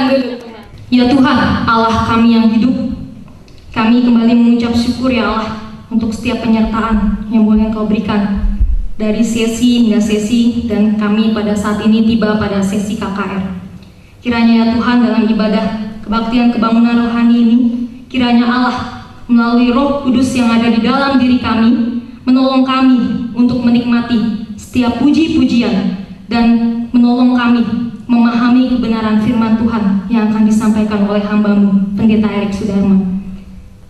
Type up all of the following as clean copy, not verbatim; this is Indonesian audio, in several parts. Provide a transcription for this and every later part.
Silakan duduk. Ya Tuhan, Allah kami yang hidup, kami kembali mengucap syukur ya Allah untuk setiap penyertaan yang boleh Engkau berikan dari sesi hingga sesi, dan kami pada saat ini tiba pada sesi KKR. Kiranya ya Tuhan, dalam ibadah kebaktian kebangunan rohani ini, kiranya Allah melalui Roh Kudus yang ada di dalam diri kami menolong kami untuk menikmati setiap puji-pujian dan menolong kami memahami kebenaran firman Tuhan yang akan disampaikan oleh hamba-Mu, Pendeta Erik Sudarma.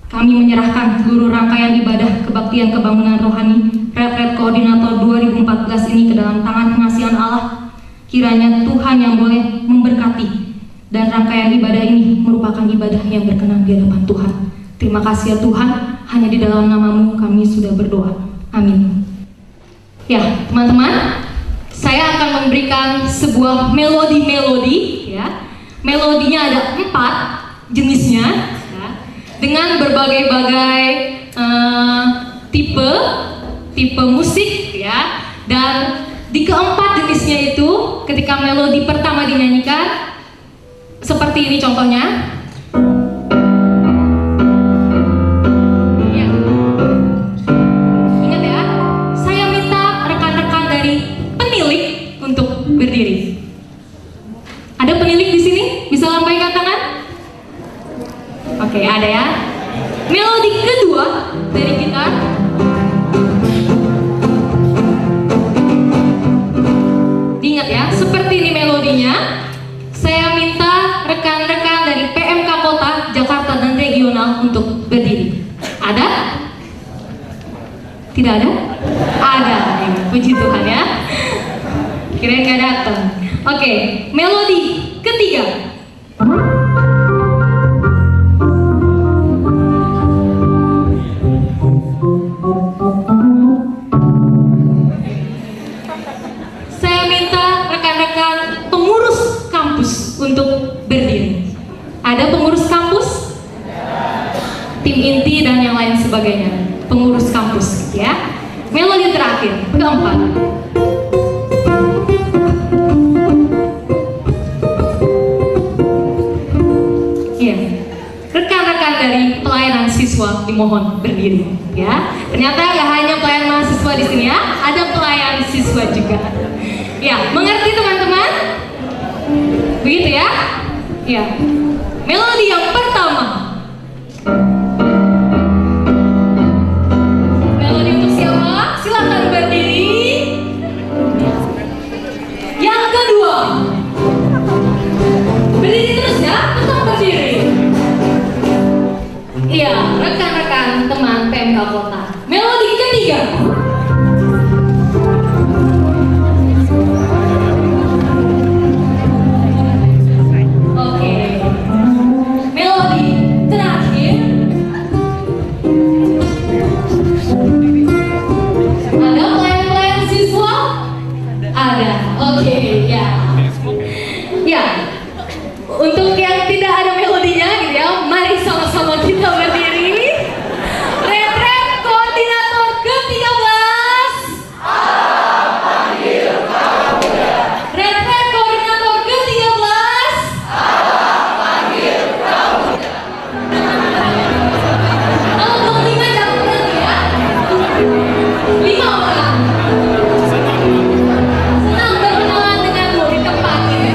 Kami menyerahkan seluruh rangkaian ibadah kebaktian kebangunan rohani Retret Koordinator 2014 ini ke dalam tangan pengasihan Allah. Kiranya Tuhan yang boleh memberkati, dan rangkaian ibadah ini merupakan ibadah yang berkenan di hadapan Tuhan. Terima kasih ya Tuhan, hanya di dalam nama-Mu kami sudah berdoa. Amin. Ya teman-teman, saya akan memberikan sebuah melodi ya. Melodinya ada 4 jenisnya ya, dengan berbagai-bagai tipe musik ya. Dan di keempat jenisnya itu, ketika melodi pertama dinyanyikan seperti ini contohnya. Berdiri. Ada penilik di sini? Bisa lambaikan tangan? Oke, ada ya. Melodi kedua dari kita. Diingat ya, seperti ini melodinya. Saya minta rekan-rekan dari PMK Kota, Jakarta dan Regional untuk berdiri. Ada? Tidak ada? Ada. Puji Tuhan ya. Kirain gak datang. Oke, melodi ketiga. Saya minta rekan-rekan pengurus kampus untuk berdiri. Ada pengurus kampus? Tim inti dan yang lain sebagainya. Pengurus kampus ya. Melodi terakhir, keempat. Dari pelayanan siswa dimohon berdiri ya. Ternyata nggak hanya pelayan mahasiswa di sini ya, ada pelayan siswa juga. Ya, mengerti teman-teman? Begitu ya? Ya. Melodi yang pertama. Melodi untuk siapa? Silakan berdiri. Yang kedua. Berdiri terus ya, tetap berdiri. Iya, rekan-rekan teman PMK Kota. Melodi ketiga. Oke. Melodi terakhir. Ada pelayan-pelayan siswa? Ada. Oke, ya. Ya. Untuk yang tidak ada melodinya gitu ya, mari sama-sama kita berdiri. Retret Koordinator ke-13. Retret Koordinator ke-13. Kalau untuk 5 jangan berhenti ya. 5 orang. Senang berkenalan denganmu di tempat ini.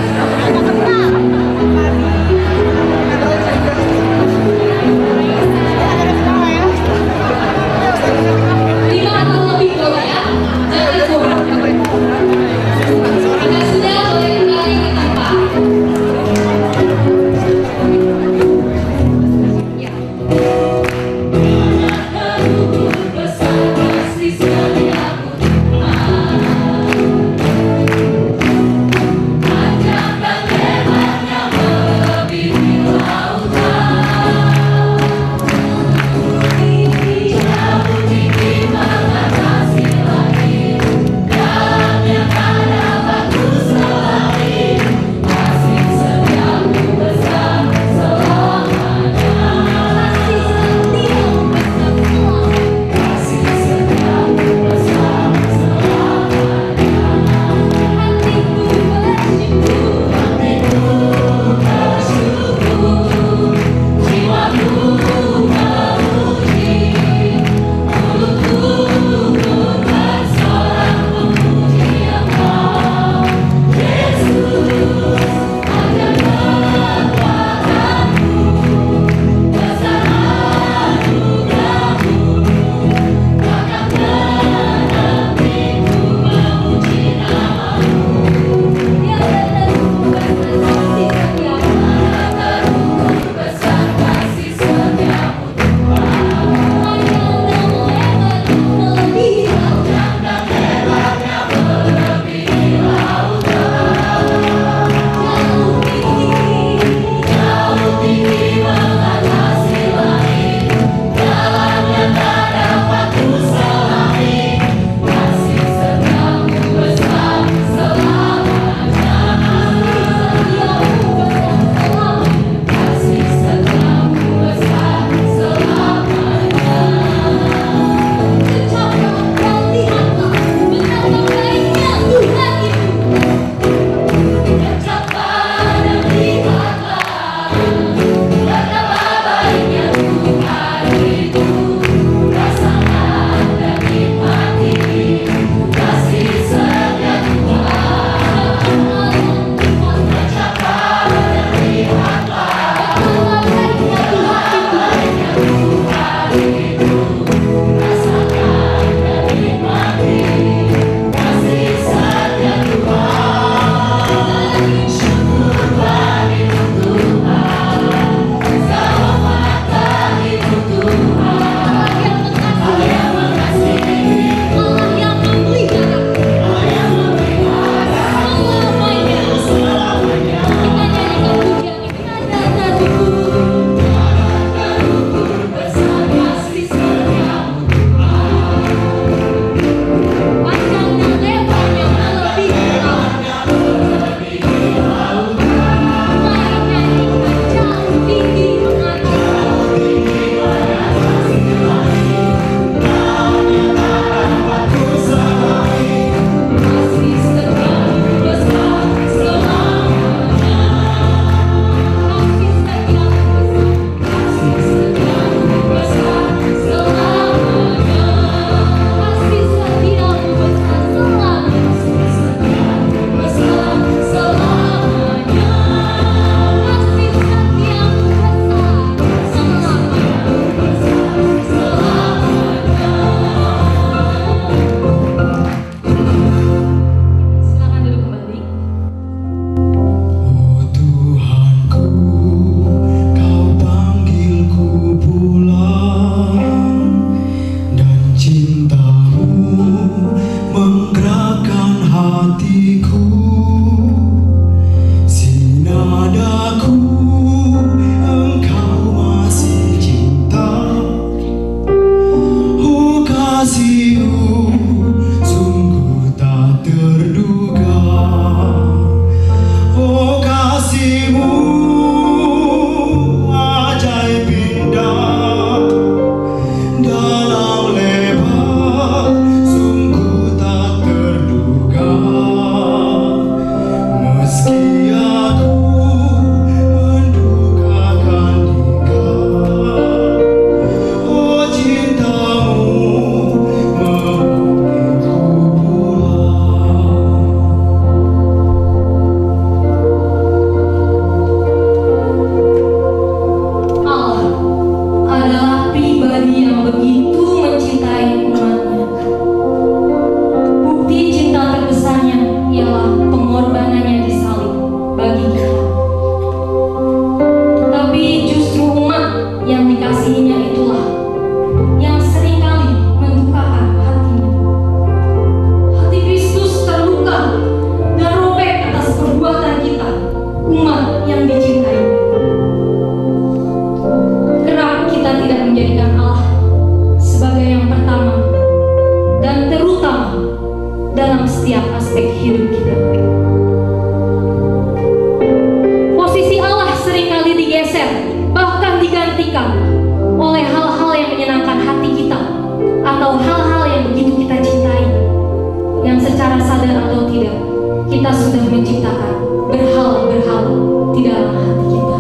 sadar atau tidak, kita sudah menciptakan berhala-berhala di dalam hati kita.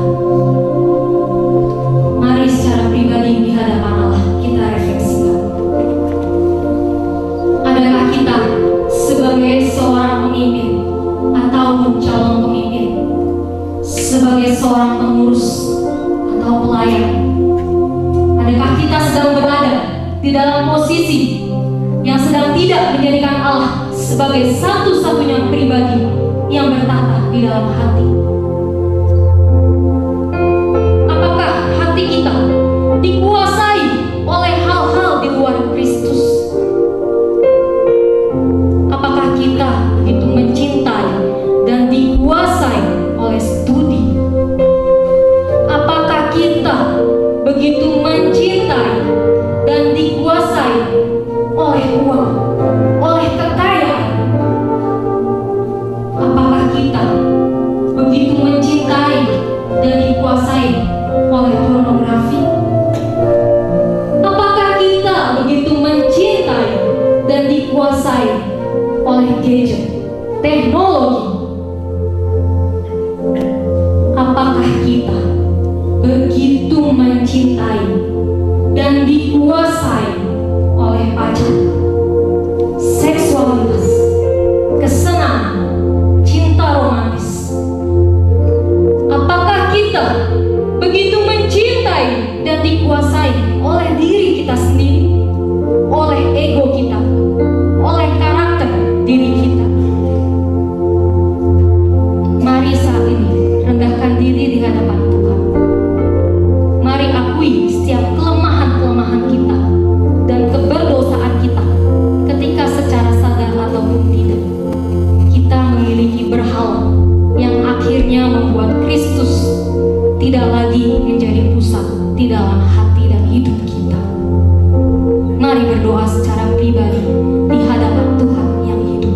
Mari secara pribadi di hadapan Allah kita refleksikan. Adakah kita sebagai seorang pemimpin ataupun calon pemimpin, sebagai seorang pengurus atau pelayan, adakah kita sedang berada di dalam posisi yang sedang tidak menjadikan Allah sebagai satu-satunya pribadi yang bertata di dalam hati? Apakah hati kita dikuasai oleh hal-hal di luar Kristus? Apakah kita begitu mencintai dan dikuasai oleh studi? Apakah kita begitu mencintai dan dikuasai oleh uang, oleh kekayaan? Apakah kita begitu mencintai dan dikuasai oleh pornografi? Apakah kita begitu mencintai dan dikuasai oleh gadget, teknologi? Apakah kita begitu mencintai dan dikuasai oleh pacar, seksualitas, kesenangan, cinta romantis? Apakah kita begitu mencintai dan dikuasai oleh diri kita sendiri, oleh ego kita, oleh karakter diri kita? Mari saat ini rendahkan diri di hadapan Tuhan. Mari akui setiap kelemahan-kelemahan kita dan keberdosaan kita ketika secara sadar ataupun tidak kita memiliki berhala yang akhirnya membuat Kristus tidak lagi menjadi pusat di dalam hati dan hidup kita. Mari berdoa secara pribadi di hadapan Tuhan yang hidup.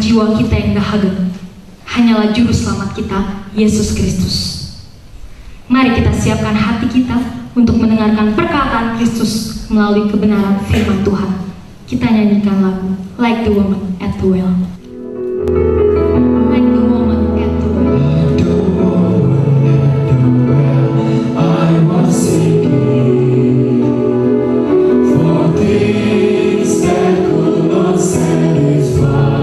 jiwa kita yang dahaga. Hanyalah juru selamat kita, Yesus Kristus. Mari kita siapkan hati kita untuk mendengarkan perkataan Kristus melalui kebenaran firman Tuhan. Kita nyanyikan lagu Like the Woman at the Well. Like the woman at the well. I was seeking for things that could not satisfy.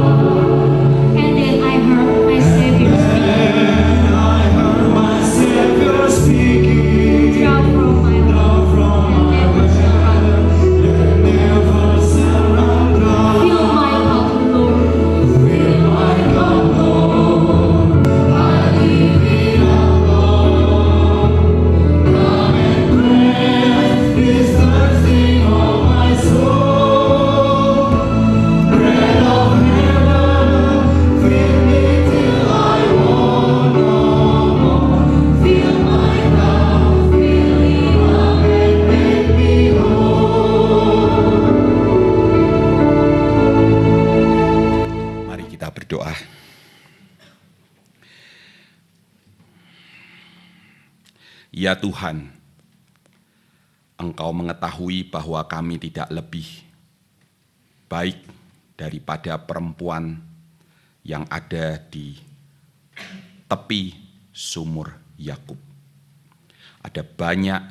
And then I heard my Savior speak. And I heard my Savior speaking. Draw from my love and never shall run. Never shall run dry. Fill my cup, Lord. Fill my cup, Lord. I leave it alone. Come and quench this thirsting of my soul. Bread of heaven, feed me till I want no more. Fill my cup, fill it up and make me whole. Mari kita berdoa. Ya Tuhan, Engkau mengetahui bahwa kami tidak lebih baik daripada perempuan yang ada di tepi sumur Yakub. Ada banyak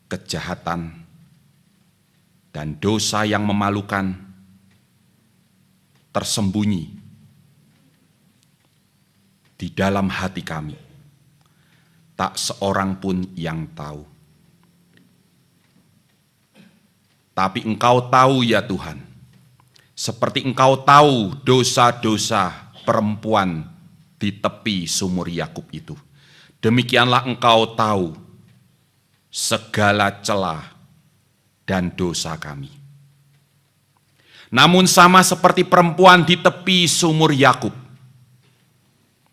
kejahatan dan dosa yang memalukan tersembunyi di dalam hati kami. Tak seorang pun yang tahu. Tapi Engkau tahu ya Tuhan, seperti Engkau tahu dosa-dosa perempuan di tepi sumur Yakub itu. Demikianlah Engkau tahu segala celah dan dosa kami. Namun sama seperti perempuan di tepi sumur Yakub,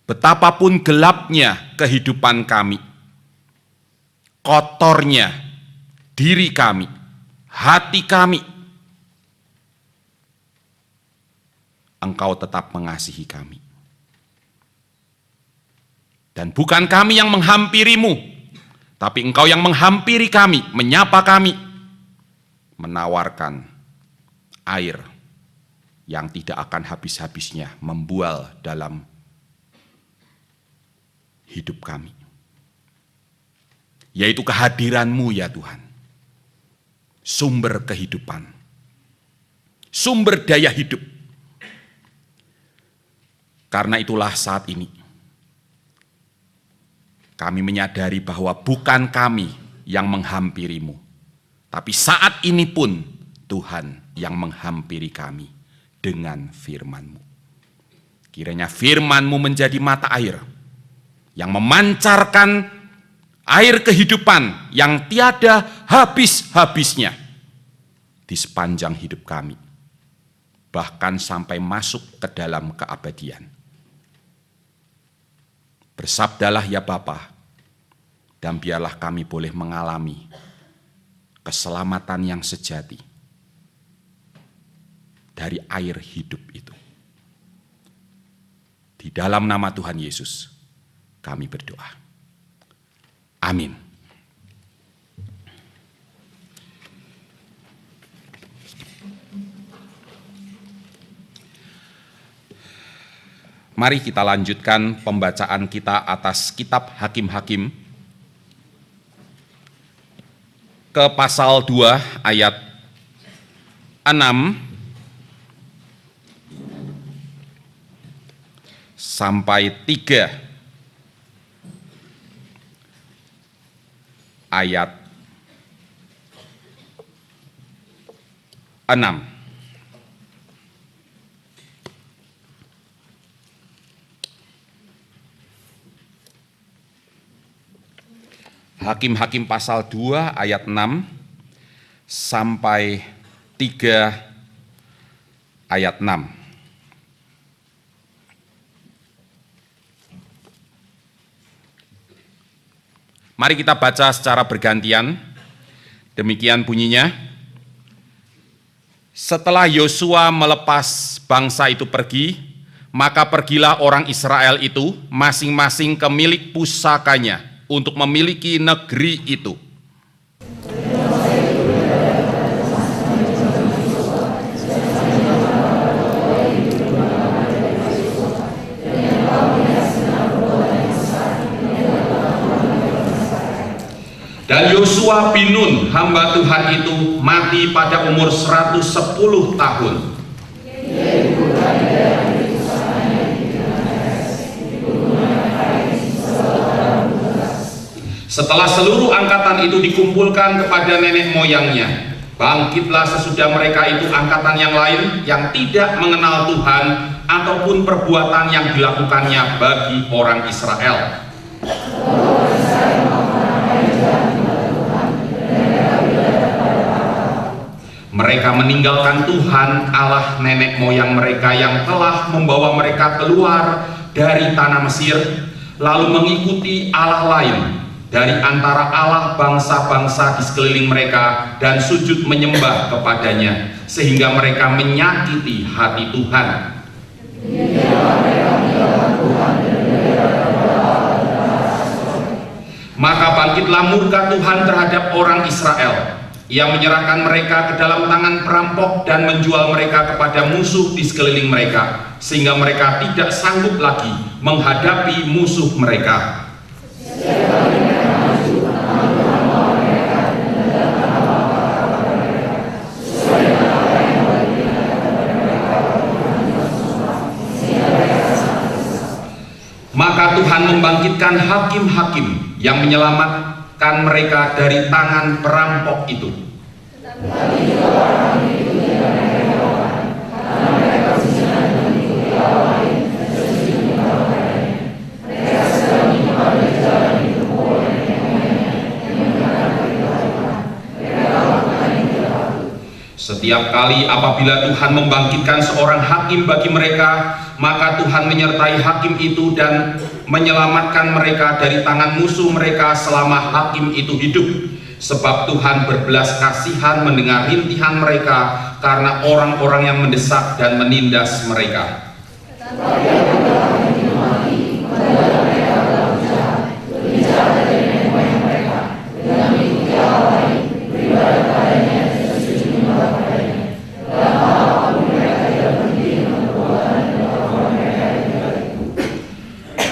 betapapun gelapnya kehidupan kami, kotornya diri kami, hati kami, Engkau tetap mengasihi kami. Dan bukan kami yang menghampirimu, tapi Engkau yang menghampiri kami, menyapa kami, menawarkan air yang tidak akan habis-habisnya membual dalam hidup kami. Yaitu kehadiran-Mu ya Tuhan, sumber kehidupan, sumber daya hidup. Karena itulah saat ini kami menyadari bahwa bukan kami yang menghampiri-Mu, tapi saat ini pun Tuhan yang menghampiri kami dengan firman-Mu. Kiranya firman-Mu menjadi mata air yang memancarkan air kehidupan yang tiada habis-habisnya di sepanjang hidup kami, bahkan sampai masuk ke dalam keabadian. Bersabdalah ya Bapa, dan biarlah kami boleh mengalami keselamatan yang sejati dari air hidup itu. Di dalam nama Tuhan Yesus kami berdoa. Amin. Mari kita lanjutkan pembacaan kita atas kitab Hakim-Hakim ke pasal 2 ayat 6 sampai 3 ayat 6. Hakim-Hakim pasal 2 ayat 6 sampai 3 ayat 6. Mari kita baca secara bergantian. Demikian bunyinya. Setelah Yosua melepas bangsa itu pergi, maka pergilah orang Israel itu masing-masing ke milik pusakanya untuk memiliki negeri itu. Dan Yosua bin Nun, hamba Tuhan itu, mati pada umur 110 tahun. Setelah seluruh angkatan itu dikumpulkan kepada nenek moyangnya, bangkitlah sesudah mereka itu angkatan yang lain yang tidak mengenal Tuhan ataupun perbuatan yang dilakukannya bagi orang Israel. Mereka meninggalkan Tuhan Allah nenek moyang mereka yang telah membawa mereka keluar dari tanah Mesir, lalu mengikuti Allah lain dari antara Allah bangsa-bangsa di sekeliling mereka dan sujud menyembah kepadanya, sehingga mereka menyakiti hati Tuhan. Maka bangkitlah murka Tuhan terhadap orang Israel. Ia menyerahkan mereka ke dalam tangan perampok dan menjual mereka kepada musuh di sekeliling mereka, sehingga mereka tidak sanggup lagi menghadapi musuh mereka. Maka Tuhan membangkitkan hakim-hakim yang menyelamatkan mereka dari tangan perampok itu. Setiap kali apabila Tuhan membangkitkan seorang hakim bagi mereka, maka Tuhan menyertai hakim itu dan menyelamatkan mereka dari tangan musuh mereka selama hakim itu hidup. Sebab Tuhan berbelas kasihan mendengar rintihan mereka karena orang-orang yang mendesak dan menindas mereka.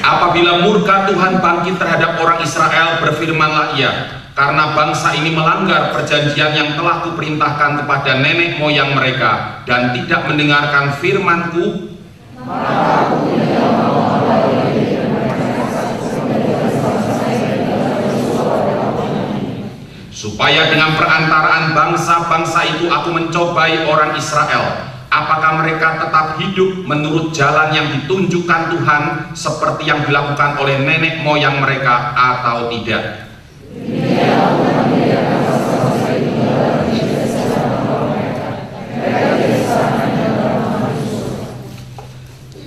Apabila murka Tuhan bangkit terhadap orang Israel, berfirmanlah Ia, karena bangsa ini melanggar perjanjian yang telah kuperintahkan kepada nenek moyang mereka dan tidak mendengarkan firman-Ku, supaya dengan perantaraan bangsa-bangsa itu aku mencobai orang Israel, apakah mereka tetap hidup menurut jalan yang ditunjukkan Tuhan seperti yang dilakukan oleh nenek moyang mereka atau tidak.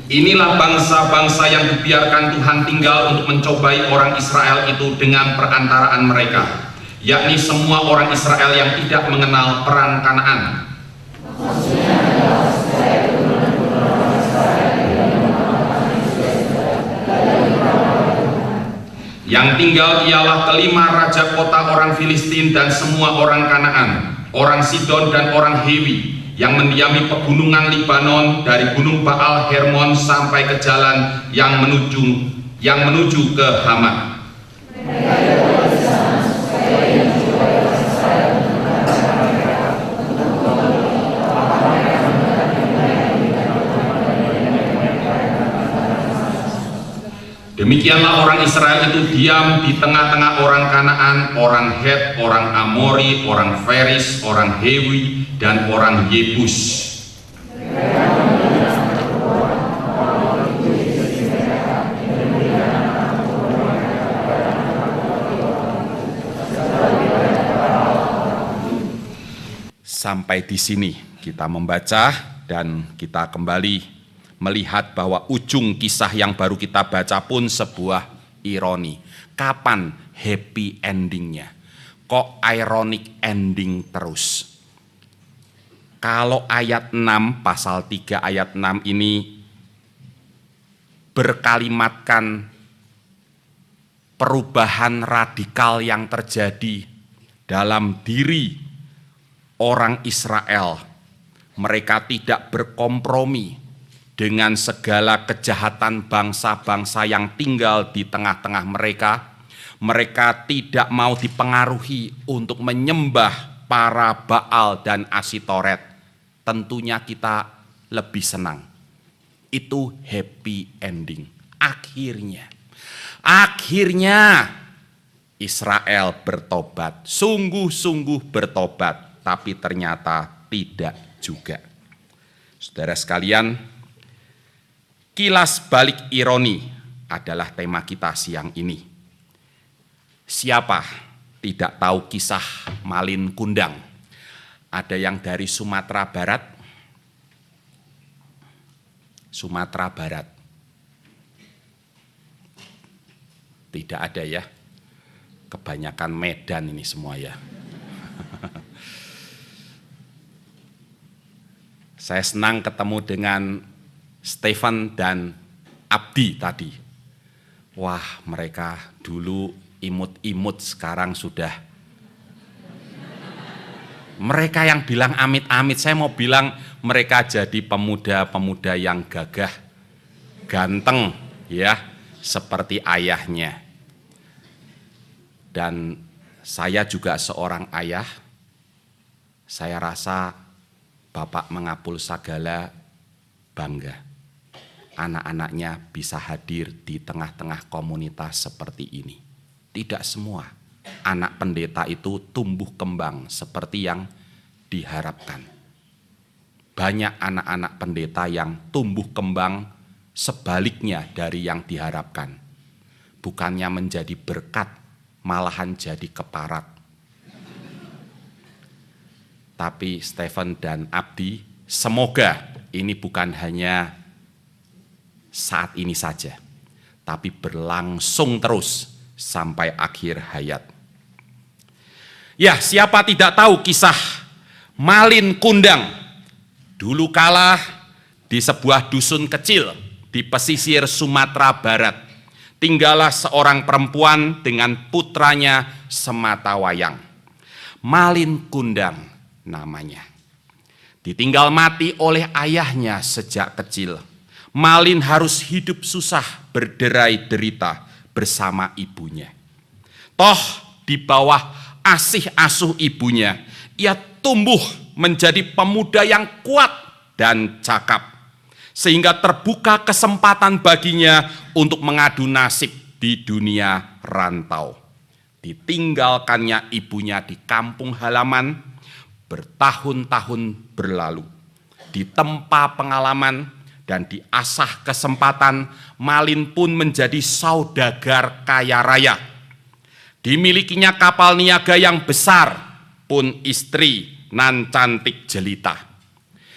Inilah bangsa-bangsa yang dibiarkan Tuhan tinggal untuk mencobai orang Israel itu dengan perantaraan mereka, yakni semua orang Israel yang tidak mengenal perang Kanaan. Yang tinggal ialah kelima raja kota orang Filistin dan semua orang Kanaan, orang Sidon dan orang Hewi, yang mendiami pegunungan Libanon dari gunung Baal Hermon sampai ke jalan yang menuju ke Hamat. Demikianlah orang Israel itu diam di tengah-tengah orang Kanaan, orang Het, orang Amori, orang Feris, orang Hewi, dan orang Yebus. Sampai di sini kita membaca dan kita kembali melihat bahwa ujung kisah yang baru kita baca pun sebuah ironi. Kapan happy endingnya? Kok ironic ending terus? Kalau ayat 6, pasal 3 ayat 6 ini berkalimatkan perubahan radikal yang terjadi dalam diri orang Israel. Mereka tidak berkompromi dengan segala kejahatan bangsa-bangsa yang tinggal di tengah-tengah mereka. Mereka tidak mau dipengaruhi untuk menyembah para Baal dan Asitoret. Tentunya kita lebih senang. Itu happy ending. Akhirnya Israel bertobat, sungguh-sungguh bertobat, tapi ternyata tidak juga. Saudara sekalian, kilas balik ironi adalah tema kita siang ini. Siapa tidak tahu kisah Malin Kundang? Ada yang dari Sumatera Barat? Sumatera Barat. Tidak ada ya. Kebanyakan Medan ini semua ya. Saya senang ketemu dengan Stephen dan Abdi tadi. Wah, mereka dulu imut-imut, sekarang sudah. Mereka yang bilang amit-amit, saya mau bilang mereka jadi pemuda-pemuda yang gagah, ganteng ya, seperti ayahnya. Dan saya juga seorang ayah, saya rasa Bapak Mengapul Sagala bangga. Anak-anaknya bisa hadir di tengah-tengah komunitas seperti ini. Tidak semua anak pendeta itu tumbuh kembang seperti yang diharapkan. Banyak anak-anak pendeta yang tumbuh kembang sebaliknya dari yang diharapkan. Bukannya menjadi berkat, malahan jadi keparat. Tapi Stephen dan Abdi, semoga ini bukan hanya saat ini saja, tapi berlangsung terus sampai akhir hayat. Ya, siapa tidak tahu kisah Malin Kundang? Dulu kala di sebuah dusun kecil di pesisir Sumatera Barat, tinggallah seorang perempuan dengan putranya sematawayang. Malin Kundang namanya. Ditinggal mati oleh ayahnya sejak kecil. Malin harus hidup susah berderai derita bersama ibunya. Toh di bawah asih asuh ibunya, ia tumbuh menjadi pemuda yang kuat dan cakap. Sehingga terbuka kesempatan baginya untuk mengadu nasib di dunia rantau. Ditinggalkannya ibunya di kampung halaman, bertahun-tahun berlalu. Ditempa pengalaman dan diasah kesempatan, Malin pun menjadi saudagar kaya raya. Dimilikinya kapal niaga yang besar, pun istri nan cantik jelita.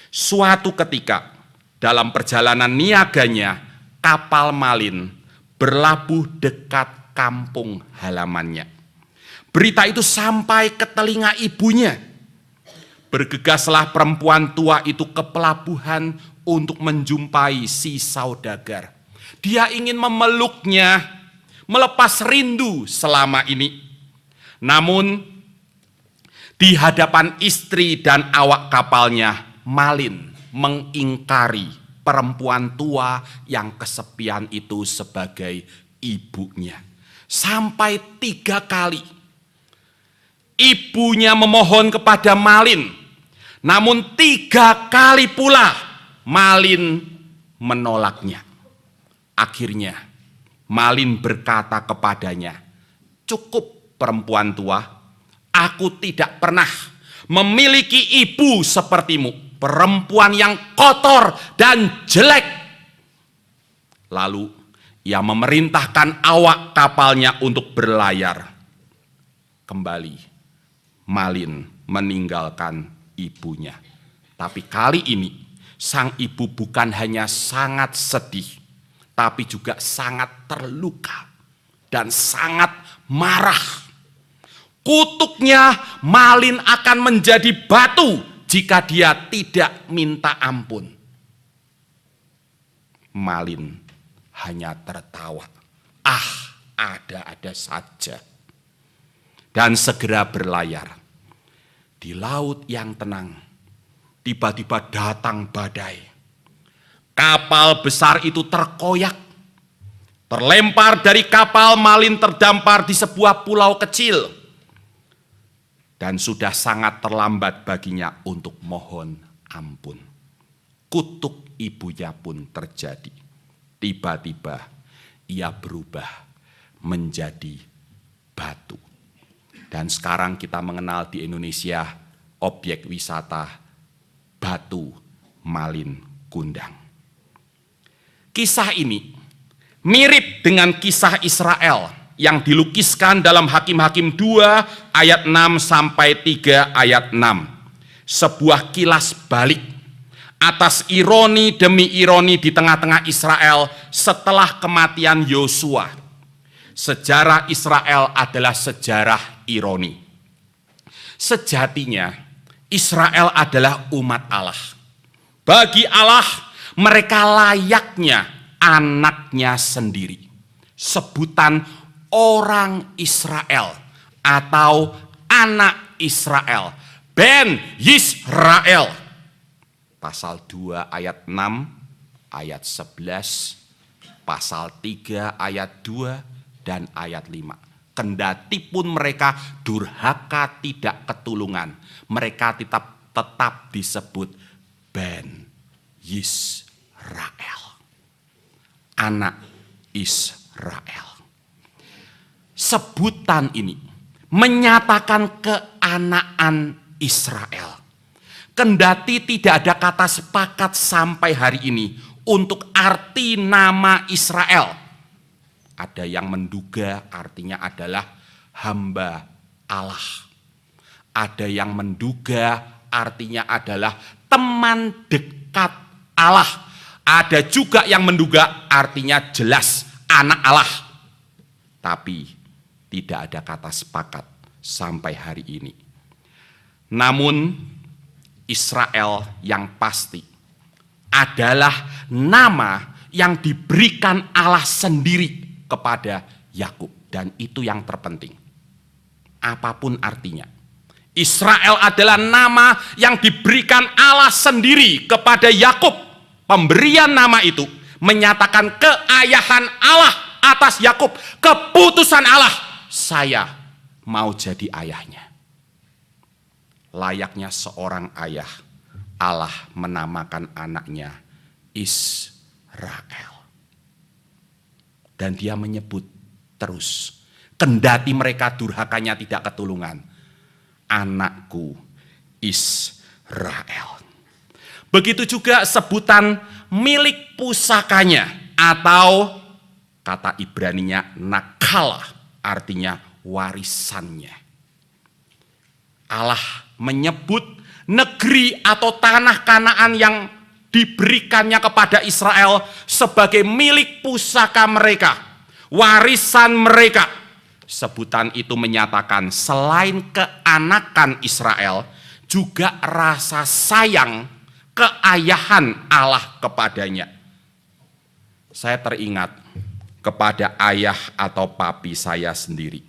Suatu ketika, dalam perjalanan niaganya, kapal Malin berlabuh dekat kampung halamannya. Berita itu sampai ke telinga ibunya. Bergegaslah perempuan tua itu ke pelabuhan untuk menjumpai si saudagar. Dia ingin memeluknya, melepas rindu selama ini. Namun, di hadapan istri dan awak kapalnya, Malin mengingkari perempuan tua yang kesepian itu sebagai ibunya. Sampai 3 kali ibunya memohon kepada Malin, namun 3 kali pula Malin menolaknya. Akhirnya Malin berkata kepadanya, "Cukup perempuan tua, aku tidak pernah memiliki ibu sepertimu, perempuan yang kotor dan jelek." Lalu ia memerintahkan awak kapalnya untuk berlayar. Kembali Malin meninggalkan ibunya. Tapi kali ini sang ibu bukan hanya sangat sedih, tapi juga sangat terluka dan sangat marah. Kutuknya Malin akan menjadi batu jika dia tidak minta ampun. Malin hanya tertawa. Ada-ada saja. Dan segera berlayar. Di laut yang tenang, tiba-tiba datang badai. Kapal besar itu terkoyak. Terlempar dari kapal, Malin terdampar di sebuah pulau kecil. Dan sudah sangat terlambat baginya untuk mohon ampun. Kutuk ibunya pun terjadi. Tiba-tiba ia berubah menjadi batu. Dan sekarang kita mengenal di Indonesia objek wisata Batu Malin Kundang. Kisah ini mirip dengan kisah Israel yang dilukiskan dalam Hakim-Hakim 2 ayat 6 sampai 3 ayat 6. Sebuah kilas balik atas ironi demi ironi di tengah-tengah Israel setelah kematian Yosua. Sejarah Israel adalah sejarah ironi. Sejatinya Israel adalah umat Allah. Bagi Allah mereka layaknya anaknya sendiri. Sebutan orang Israel atau anak Israel. Ben Yisrael. Pasal 2 ayat 6, ayat 11, pasal 3 ayat 2, dan ayat 5. Kendati pun mereka durhaka tidak ketulungan, mereka tetap disebut Ben Yisrael. Anak Israel. Sebutan ini menyatakan keanaan Israel. Kendati tidak ada kata sepakat sampai hari ini untuk arti nama Israel. Ada yang menduga artinya adalah hamba Allah. Ada yang menduga artinya adalah teman dekat Allah. Ada juga yang menduga artinya jelas anak Allah. Tapi tidak ada kata sepakat sampai hari ini. Namun Israel yang pasti adalah nama yang diberikan Allah sendiri kepada Yakub, dan itu yang terpenting. Apapun artinya, Israel adalah nama yang diberikan Allah sendiri kepada Yakub. Pemberian nama itu menyatakan keayahan Allah atas Yakub, keputusan Allah, saya mau jadi ayahnya. Layaknya seorang ayah, Allah menamakan anaknya Israel. Dan dia menyebut terus, kendati mereka durhakanya tidak ketulungan, anakku Israel. Begitu juga sebutan milik pusakanya atau kata Ibraninya nakala, artinya warisannya. Allah menyebut negeri atau tanah Kanaan yang diberikannya kepada Israel sebagai milik pusaka mereka, warisan mereka. Sebutan itu menyatakan selain keanakan Israel, juga rasa sayang keayahan Allah kepadanya. Saya teringat kepada ayah atau papi saya sendiri.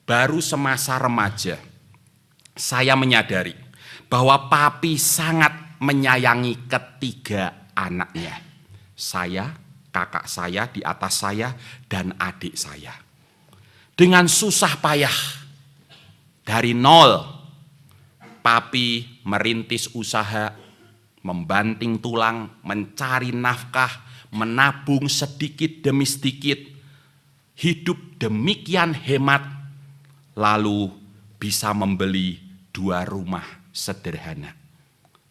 Baru semasa remaja, saya menyadari bahwa papi sangat menyayangi ketiga anaknya. Saya, kakak saya di atas saya, dan adik saya. Dengan susah payah, dari nol, papi merintis usaha, membanting tulang, mencari nafkah, menabung sedikit demi sedikit, hidup demikian hemat, lalu bisa membeli 2 rumah sederhana.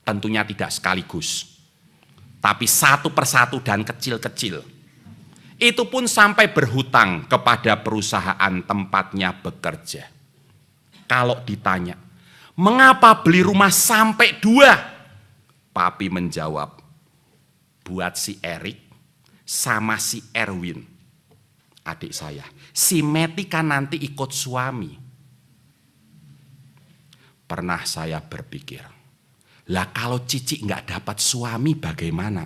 Tentunya tidak sekaligus, tapi satu persatu dan kecil-kecil. Itu pun sampai berhutang kepada perusahaan tempatnya bekerja. Kalau ditanya, mengapa beli rumah sampai 2? Papi menjawab, buat si Erik sama si Erwin, adik saya. Si Meti kan nanti ikut suami. Pernah saya berpikir, Lah kalau Cici nggak dapat suami bagaimana?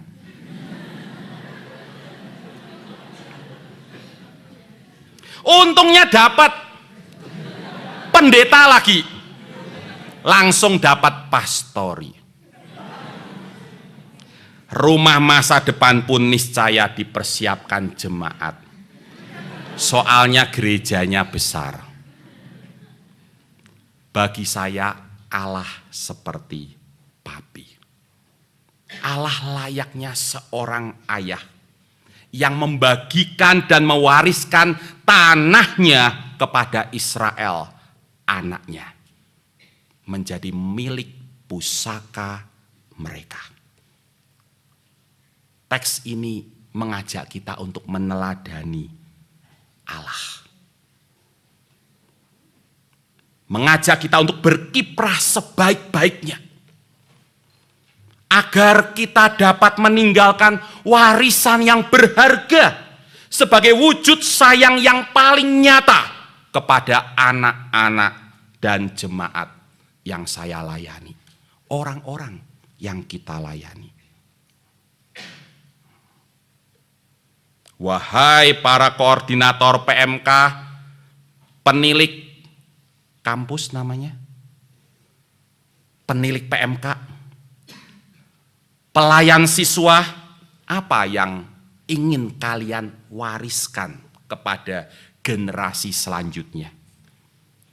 Untungnya dapat pendeta lagi. Langsung dapat pastori. Rumah masa depan pun niscaya dipersiapkan jemaat. Soalnya gerejanya besar. Bagi saya Allah seperti papi. Allah layaknya seorang ayah yang membagikan dan mewariskan tanahnya kepada Israel, anaknya. Menjadi milik pusaka mereka. Teks ini mengajak kita untuk meneladani Allah. Mengajak kita untuk berkiprah sebaik-baiknya. Agar kita dapat meninggalkan warisan yang berharga sebagai wujud sayang yang paling nyata kepada anak-anak dan jemaat yang saya layani. Orang-orang yang kita layani. Wahai para koordinator PMK, penilik kampus namanya, penilik PMK, pelayan siswa, apa yang ingin kalian wariskan kepada generasi selanjutnya?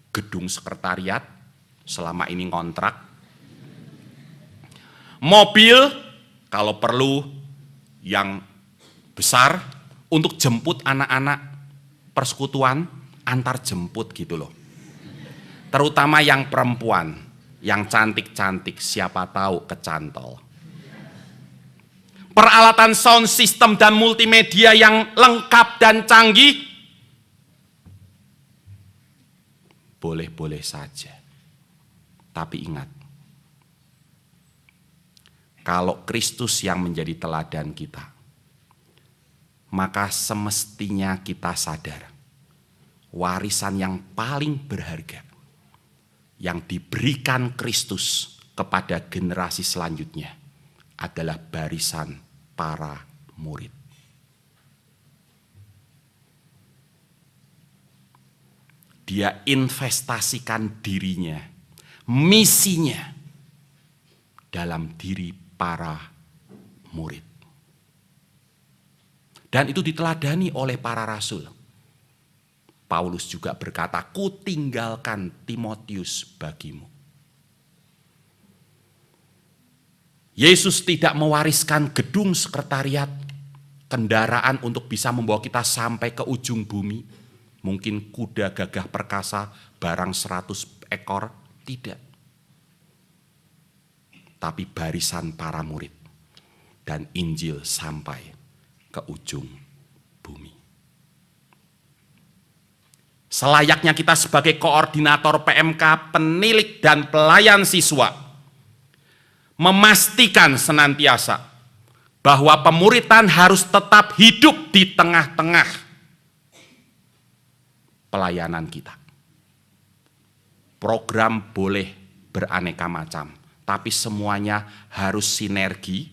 Gedung sekretariat, selama ini kontrak, mobil, kalau perlu yang besar, untuk jemput anak-anak persekutuan, antar jemput gitu loh. Terutama yang perempuan, yang cantik-cantik, siapa tahu kecantol. Peralatan sound system dan multimedia yang lengkap dan canggih, boleh-boleh saja. Tapi ingat, kalau Kristus yang menjadi teladan kita, maka semestinya kita sadar warisan yang paling berharga yang diberikan Kristus kepada generasi selanjutnya adalah barisan para murid. Dia investasikan dirinya, misinya dalam diri para murid. Dan itu diteladani oleh para rasul. Paulus juga berkata, kutinggalkan Timotius bagimu. Yesus tidak mewariskan gedung sekretariat, kendaraan untuk bisa membawa kita sampai ke ujung bumi. Mungkin kuda gagah perkasa, barang 100 ekor, tidak. Tapi barisan para murid dan Injil sampai ke ujung bumi. Selayaknya kita sebagai koordinator PMK, penilik dan pelayan siswa, memastikan senantiasa bahwa pemuritan harus tetap hidup di tengah-tengah pelayanan kita. Program boleh beraneka macam, tapi semuanya harus sinergi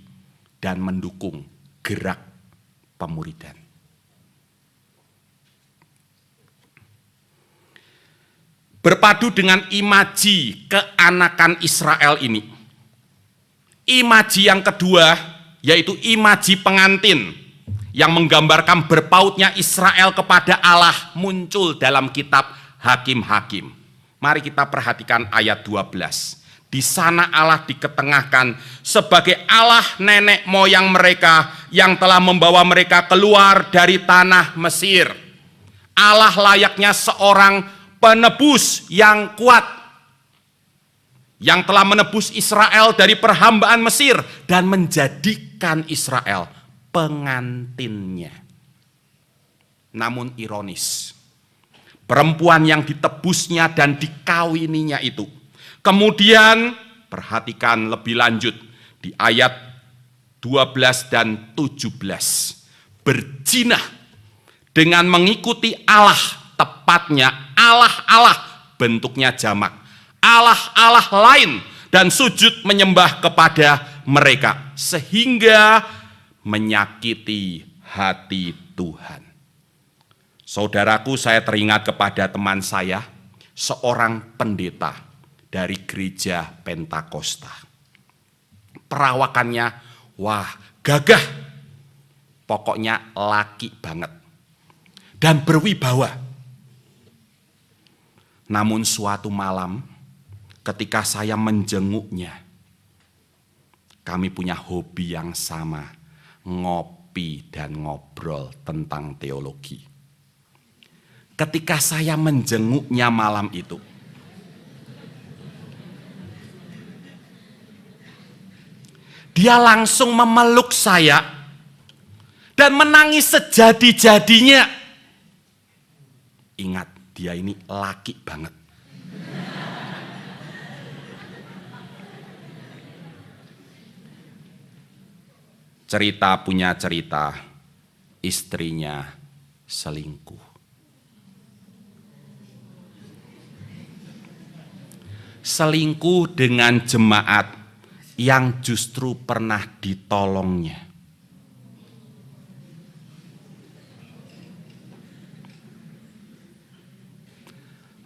dan mendukung gerak pemuridan. Berpadu dengan imaji keanakan Israel ini. Imaji yang kedua yaitu imaji pengantin yang menggambarkan berpautnya Israel kepada Allah muncul dalam kitab Hakim-Hakim. Mari kita perhatikan ayat 12. Di sana Allah diketengahkan sebagai Allah nenek moyang mereka yang telah membawa mereka keluar dari tanah Mesir. Allah layaknya seorang penebus yang kuat, yang telah menebus Israel dari perhambaan Mesir dan menjadikan Israel pengantinnya. Namun ironis, perempuan yang ditebusnya dan dikawininya itu kemudian, perhatikan lebih lanjut di ayat 12 dan 17. Berzinah dengan mengikuti Allah, tepatnya Allah-Allah bentuknya jamak. Allah-Allah lain dan sujud menyembah kepada mereka, sehingga menyakiti hati Tuhan. Saudaraku, saya teringat kepada teman saya, seorang pendeta dari gereja Pentakosta. Perawakannya, wah, gagah. Pokoknya laki banget. Dan berwibawa. Namun suatu malam, ketika saya menjenguknya, kami punya hobi yang sama, ngopi dan ngobrol tentang teologi. Ketika saya menjenguknya malam itu, dia langsung memeluk saya dan menangis sejadi-jadinya. Ingat, dia ini laki banget. Cerita punya cerita, istrinya selingkuh. Selingkuh dengan jemaat yang justru pernah ditolongnya.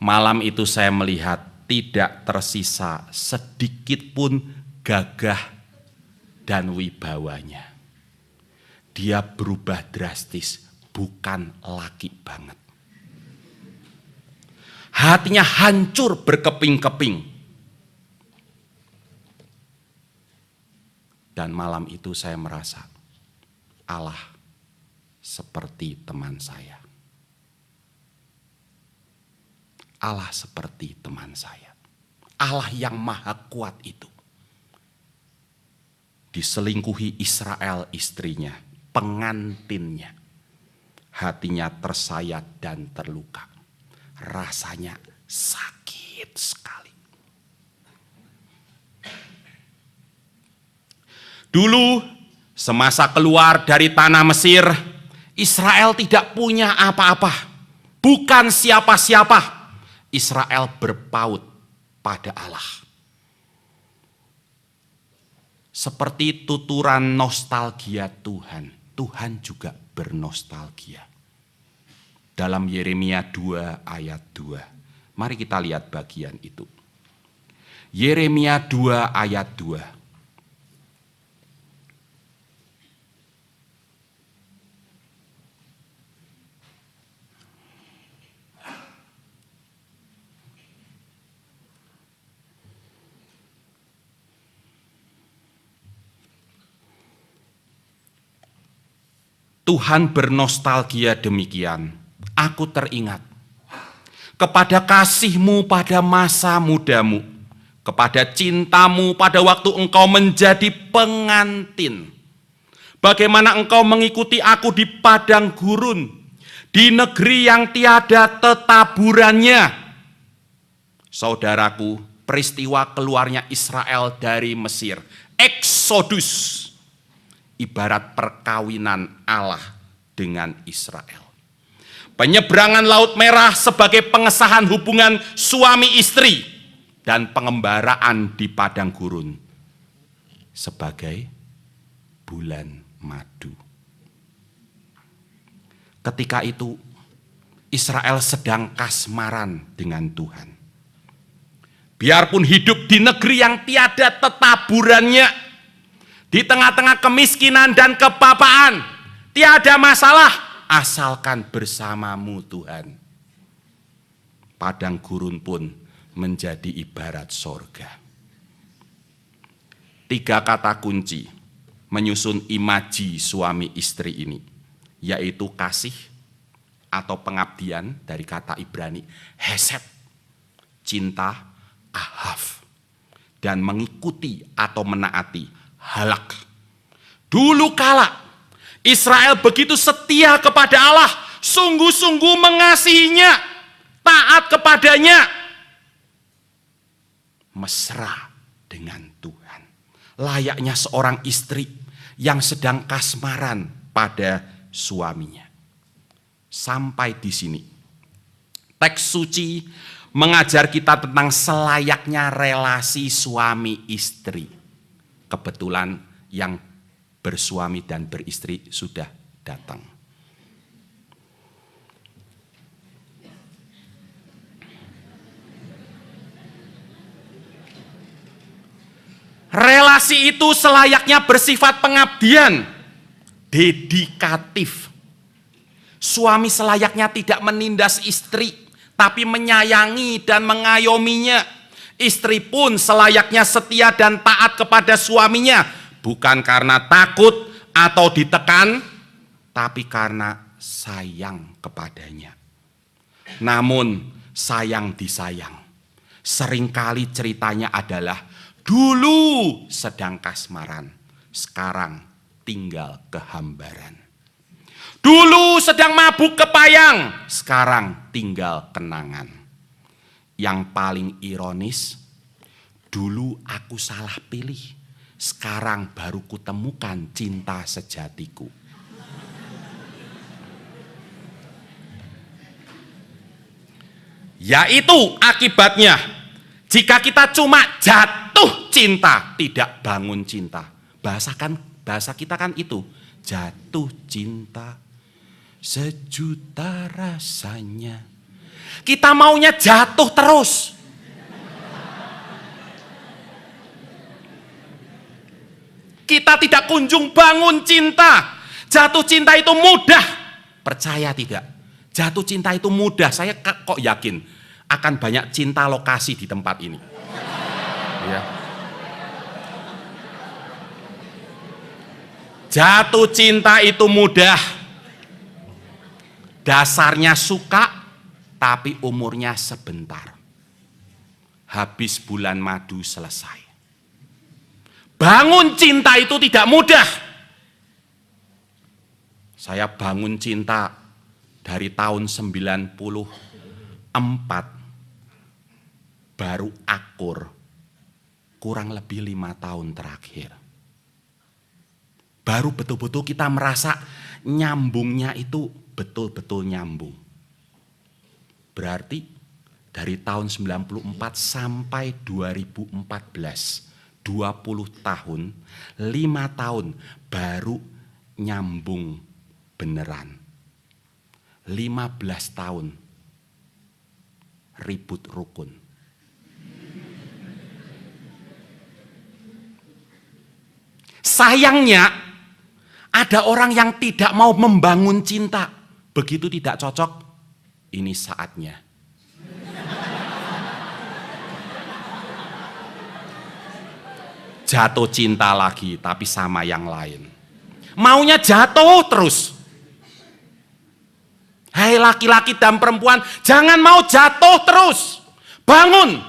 Malam itu saya melihat tidak tersisa sedikit pun gagah dan wibawanya. Dia berubah drastis, bukan laki banget. Hatinya hancur berkeping-keping. Dan malam itu saya merasa Allah seperti teman saya. Allah seperti teman saya. Allah yang maha kuat itu. Diselingkuhi Israel istrinya, pengantinnya. Hatinya tersayat dan terluka. Rasanya sakit sekali. Dulu semasa keluar dari tanah Mesir, Israel tidak punya apa-apa. Bukan siapa-siapa. Israel berpaut pada Allah. Seperti tuturan nostalgia Tuhan, Tuhan juga bernostalgia. Dalam Yeremia 2 ayat 2. Mari kita lihat bagian itu. Yeremia 2 ayat 2. Tuhan bernostalgia demikian. Aku teringat kepada kasih-Mu pada masa mudamu, kepada cintamu pada waktu engkau menjadi pengantin. Bagaimana engkau mengikuti aku di padang gurun, di negeri yang tiada tetaburannya. Saudaraku, peristiwa keluarnya Israel dari Mesir, Eksodus, ibarat perkawinan Allah dengan Israel. Penyeberangan Laut Merah sebagai pengesahan hubungan suami istri, dan pengembaraan di padang gurun sebagai bulan madu. Ketika itu Israel sedang kasmaran dengan Tuhan. Biarpun hidup di negeri yang tiada tetaburannya, di tengah-tengah kemiskinan dan kepapaan, tiada masalah, asalkan bersamamu Tuhan. Padang gurun pun menjadi ibarat sorga. 3 kata kunci menyusun imaji suami istri ini, yaitu kasih atau pengabdian dari kata Ibrani, hesed, cinta, ahav, dan mengikuti atau menaati, halak. Dulu kala Israel begitu setia kepada Allah, sungguh-sungguh mengasihinya, taat kepadanya, mesra dengan Tuhan. Layaknya seorang istri yang sedang kasmaran pada suaminya. Sampai di sini teks suci mengajar kita tentang selayaknya relasi suami istri. Kebetulan yang bersuami dan beristri sudah datang. Relasi itu selayaknya bersifat pengabdian, dedikatif. Suami selayaknya tidak menindas istri, tapi menyayangi dan mengayominya. Istri pun selayaknya setia dan taat kepada suaminya, bukan karena takut atau ditekan, tapi karena sayang kepadanya. Namun sayang disayang, seringkali ceritanya adalah dulu sedang kasmaran, sekarang tinggal kehambaran. Dulu sedang mabuk kepayang, sekarang tinggal kenangan. Yang paling ironis, dulu aku salah pilih, sekarang baru kutemukan cinta sejatiku. Yaitu akibatnya, jika kita cuma jatuh cinta, tidak bangun cinta. Bahasa kita kan itu, jatuh cinta, sejuta rasanya. Kita maunya jatuh terus. Kita tidak kunjung bangun cinta. Jatuh cinta itu mudah. Percaya tidak? Jatuh cinta itu mudah. Saya kok yakin akan banyak cinta lokasi di tempat ini. Ya. Jatuh cinta itu mudah. Dasarnya suka, tapi umurnya sebentar. Habis bulan madu selesai. Bangun cinta itu tidak mudah. Saya bangun cinta dari tahun 94, baru akur kurang lebih 5 tahun terakhir. Baru betul-betul kita merasa nyambungnya itu betul-betul nyambung. Berarti dari tahun 94 sampai 2014, 20 tahun, 5 tahun baru nyambung beneran. 15 tahun ribut rukun. Sayangnya ada orang yang tidak mau membangun cinta. Begitu tidak cocok, ini saatnya. Jatuh cinta lagi, tapi sama yang lain. Maunya jatuh terus. Hai laki-laki dan perempuan, jangan mau jatuh terus. Bangun.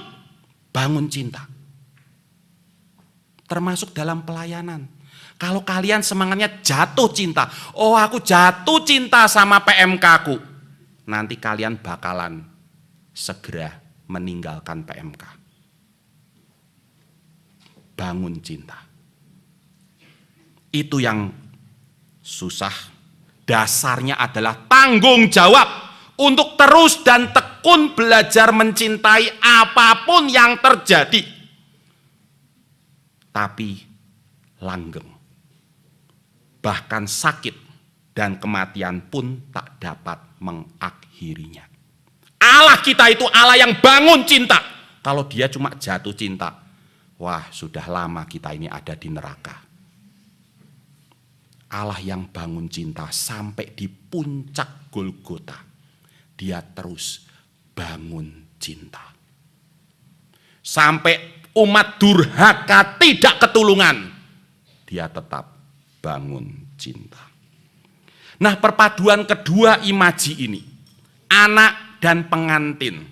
Bangun cinta. Termasuk dalam pelayanan. Kalau kalian semangatnya jatuh cinta. Oh, aku jatuh cinta sama PMK ku. Nanti kalian bakalan segera meninggalkan PMK. Bangun cinta. Itu yang susah. Dasarnya adalah tanggung jawab untuk terus dan tekun belajar mencintai apapun yang terjadi. Tapi langgeng. Bahkan sakit dan kematian pun tak dapat mengakhirinya. Allah kita itu Allah yang bangun cinta. Kalau dia cuma jatuh cinta, wah sudah lama kita ini ada di neraka. Allah yang bangun cinta sampai di puncak Golgota. Dia terus bangun cinta. Sampai umat durhaka tidak ketulungan. Dia tetap bangun cinta. Nah, perpaduan kedua imaji ini, anak dan pengantin,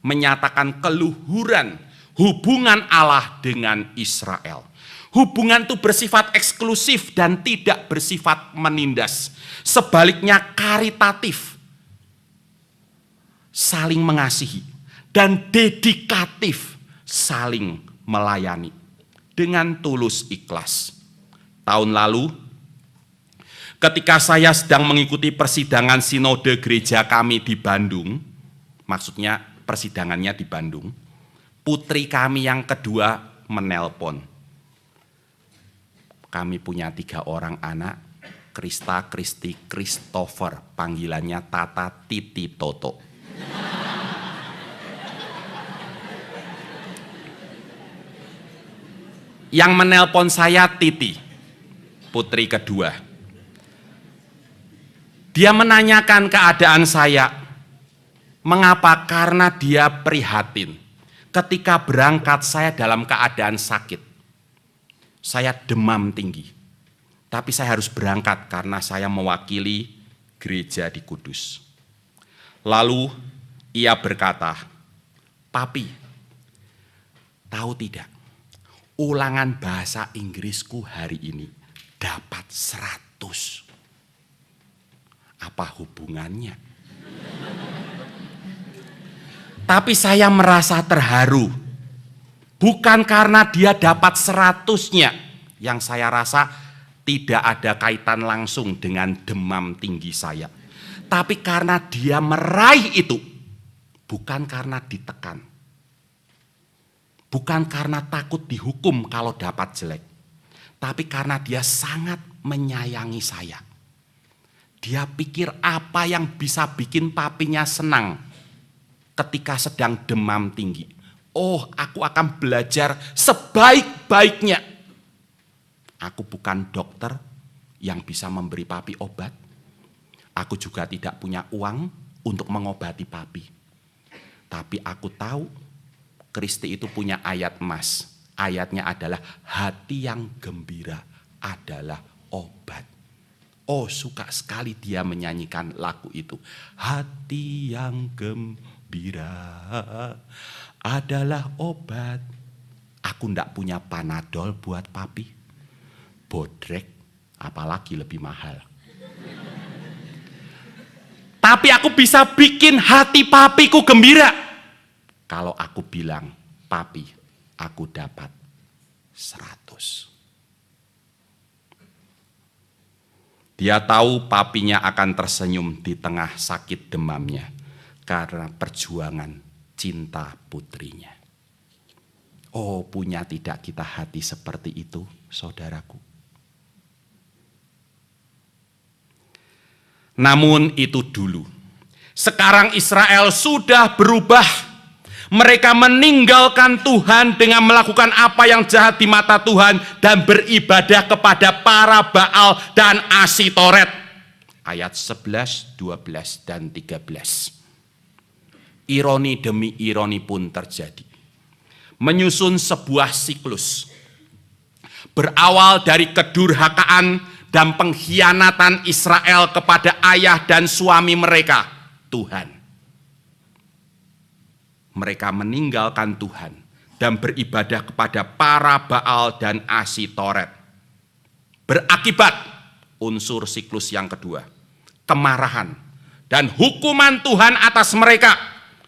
menyatakan keluhuran hubungan Allah dengan Israel. Hubungan itu bersifat eksklusif dan tidak bersifat menindas. Sebaliknya karitatif, saling mengasihi, dan dedikatif, saling melayani dengan tulus ikhlas. Tahun lalu, ketika saya sedang mengikuti persidangan sinode gereja kami di Bandung, maksudnya persidangannya di Bandung. Putri kami yang kedua menelpon. Kami punya 3 orang anak, Krista, Kristi, Christopher, panggilannya Tata, Titi, Toto. Yang menelpon saya Titi, putri kedua. Dia menanyakan keadaan saya. Mengapa? Karena dia prihatin. Ketika berangkat saya dalam keadaan sakit. Saya demam tinggi. Tapi saya harus berangkat karena saya mewakili gereja di Kudus. Lalu ia berkata, "Papi, tahu tidak? Ulangan bahasa Inggrisku hari ini dapat 100. Apa hubungannya?" Tapi saya merasa terharu. Bukan karena dia dapat 100-nya. Yang saya rasa tidak ada kaitan langsung dengan demam tinggi saya. Tapi karena dia meraih itu. Bukan karena ditekan. Bukan karena takut dihukum kalau dapat jelek. Tapi karena dia sangat menyayangi saya. Dia pikir apa yang bisa bikin papinya senang ketika sedang demam tinggi. Oh, aku akan belajar sebaik-baiknya. Aku bukan dokter yang bisa memberi papi obat. Aku juga tidak punya uang untuk mengobati papi. Tapi aku tahu Kristi itu punya ayat emas. Ayatnya adalah hati yang gembira adalah obat. Oh, suka sekali dia menyanyikan lagu itu. Hati yang gembira adalah obat. Aku ndak punya Panadol buat papi. Bodrek, apalagi lebih mahal. Tapi aku bisa bikin hati papiku gembira. Kalau aku bilang, papi, aku dapat 100. Dia tahu papinya akan tersenyum di tengah sakit demamnya karena perjuangan cinta putrinya. Oh, punya tidak kita hati seperti itu, saudaraku? Namun itu dulu. Sekarang Israel sudah berubah. Mereka meninggalkan Tuhan dengan melakukan apa yang jahat di mata Tuhan dan beribadah kepada para Baal dan Asitoret. Ayat 11, 12, dan 13. Ironi demi ironi pun terjadi. Menyusun sebuah siklus. Berawal dari kedurhakaan dan pengkhianatan Israel kepada ayah dan suami mereka, Tuhan. Mereka meninggalkan Tuhan dan beribadah kepada para Baal dan Asitoret. Berakibat unsur siklus yang kedua, kemarahan dan hukuman Tuhan atas mereka.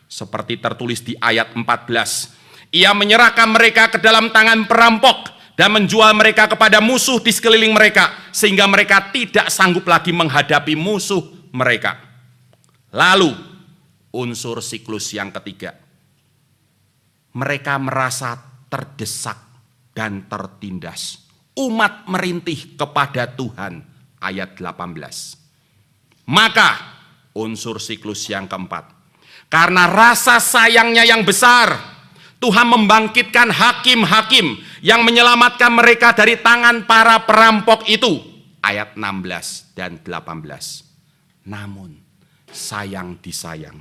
Seperti tertulis di ayat 14. Ia menyerahkan mereka ke dalam tangan perampok dan menjual mereka kepada musuh di sekeliling mereka, sehingga mereka tidak sanggup lagi menghadapi musuh mereka. Lalu unsur siklus yang ketiga, mereka merasa terdesak dan tertindas. Umat merintih kepada Tuhan, ayat 18. Maka unsur siklus yang keempat, karena rasa sayangnya yang besar, Tuhan membangkitkan hakim-hakim yang menyelamatkan mereka dari tangan para perampok itu. Ayat 16 dan 18. Namun sayang disayang,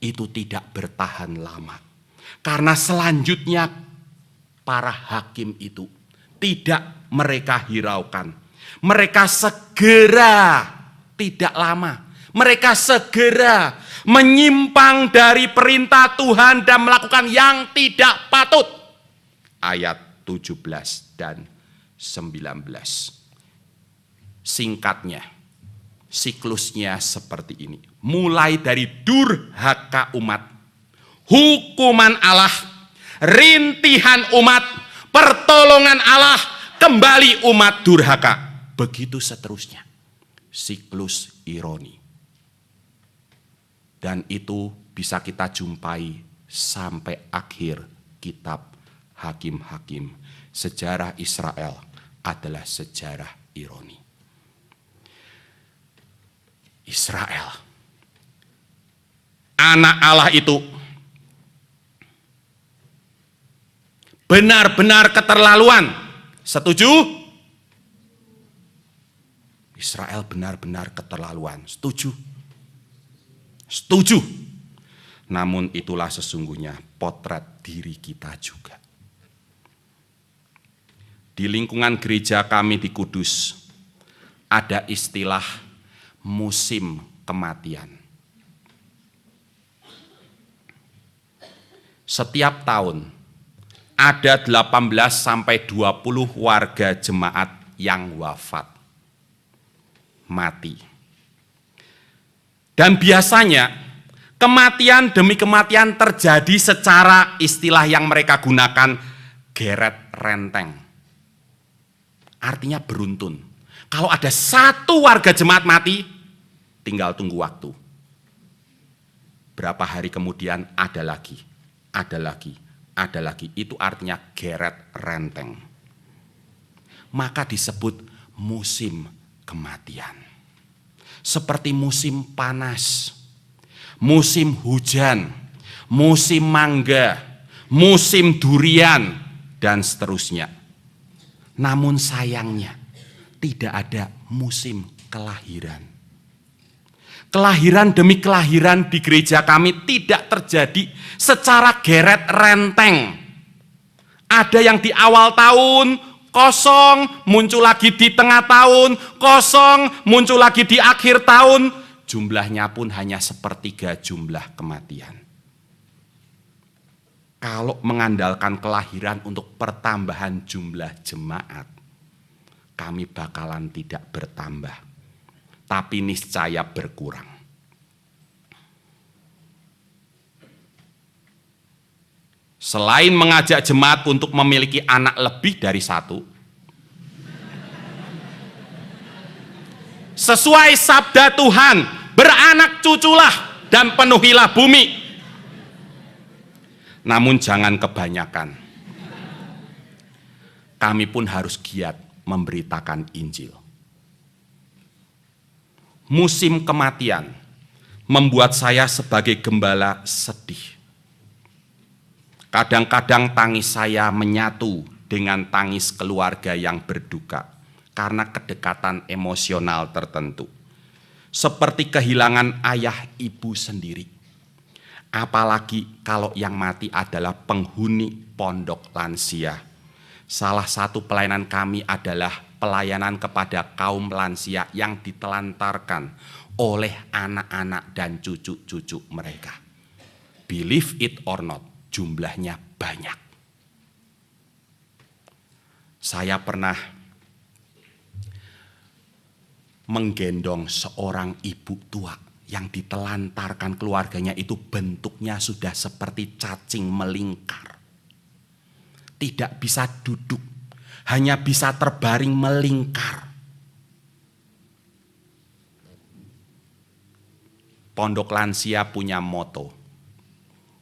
itu tidak bertahan lama. Karena selanjutnya para hakim itu tidak mereka hiraukan. Mereka segera, tidak lama, mereka segera menyimpang dari perintah Tuhan dan melakukan yang tidak patut. Ayat 17 dan 19. Singkatnya, siklusnya seperti ini. Mulai dari durhaka umat, hukuman Allah, rintihan umat, pertolongan Allah, kembali umat durhaka. Begitu seterusnya. Siklus ironi. Dan itu bisa kita jumpai sampai akhir kitab Hakim-Hakim. Sejarah Israel adalah sejarah ironi. Israel, anak Allah itu benar-benar keterlaluan. Setuju? Israel benar-benar keterlaluan. Setuju? Setuju. Namun itulah sesungguhnya potret diri kita juga. Di lingkungan gereja kami di Kudus, ada istilah musim kematian. Setiap tahun, ada 18 sampai 20 warga jemaat yang wafat, mati. Dan biasanya, kematian demi kematian terjadi secara istilah yang mereka gunakan, geret renteng. Artinya beruntun. Kalau ada satu warga jemaat mati, tinggal tunggu waktu. Berapa hari kemudian ada lagi, ada lagi, ada lagi. Itu artinya geret renteng. Maka disebut musim kematian. Seperti musim panas, musim hujan, musim mangga, musim durian, dan seterusnya. Namun sayangnya tidak ada musim kelahiran. Kelahiran demi kelahiran di gereja kami tidak terjadi secara geret renteng. Ada yang di awal tahun kosong, muncul lagi di tengah tahun, kosong, muncul lagi di akhir tahun. Jumlahnya pun hanya sepertiga jumlah kematian. Kalau mengandalkan kelahiran untuk pertambahan jumlah jemaat, kami bakalan tidak bertambah, tapi niscaya berkurang. Selain mengajak jemaat untuk memiliki anak lebih dari satu, sesuai sabda Tuhan, beranak cuculah dan penuhilah bumi. Namun jangan kebanyakan. Kami pun harus giat memberitakan Injil. Musim kematian membuat saya sebagai gembala sedih. Kadang-kadang tangis saya menyatu dengan tangis keluarga yang berduka karena kedekatan emosional tertentu. Seperti kehilangan ayah ibu sendiri. Apalagi kalau yang mati adalah penghuni pondok lansia. Salah satu pelayanan kami adalah pelayanan kepada kaum lansia yang ditelantarkan oleh anak-anak dan cucu-cucu mereka. Believe it or not, jumlahnya banyak. Saya pernah menggendong seorang ibu tua yang ditelantarkan keluarganya, itu bentuknya sudah seperti cacing melingkar. Tidak bisa duduk, hanya bisa terbaring melingkar. Pondok lansia punya moto,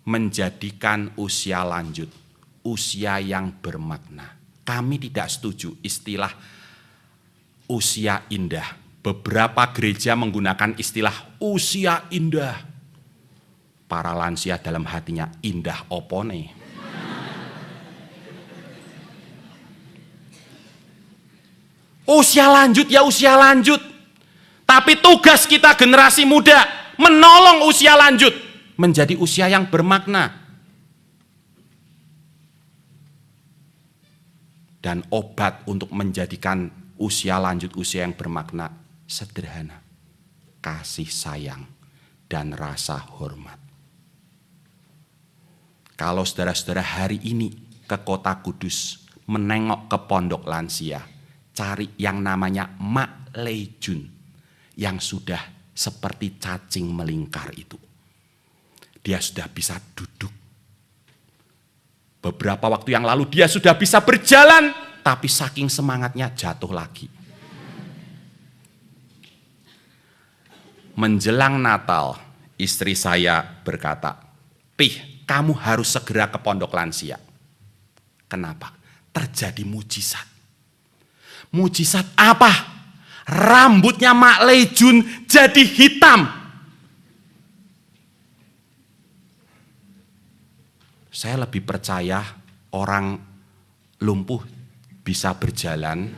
menjadikan usia lanjut, usia yang bermakna. Kami tidak setuju istilah usia indah. Beberapa gereja menggunakan istilah usia indah. Para lansia dalam hatinya, indah opone. Usia lanjut ya usia lanjut. Tapi tugas kita generasi muda menolong usia lanjut menjadi usia yang bermakna. Dan obat untuk menjadikan usia lanjut usia yang bermakna sederhana, kasih sayang dan rasa hormat. Kalau saudara-saudara hari ini ke Kota Kudus menengok ke pondok lansia, cari yang namanya Mak Lejun yang sudah seperti cacing melingkar itu. Dia sudah bisa duduk. Beberapa waktu yang lalu dia sudah bisa berjalan, tapi saking semangatnya jatuh lagi. Menjelang Natal, istri saya berkata, "Pih, kamu harus segera ke pondok lansia. Kenapa? Terjadi mujizat. Mujizat apa? Rambutnya Mak Lejun jadi hitam. Saya lebih percaya orang lumpuh bisa berjalan,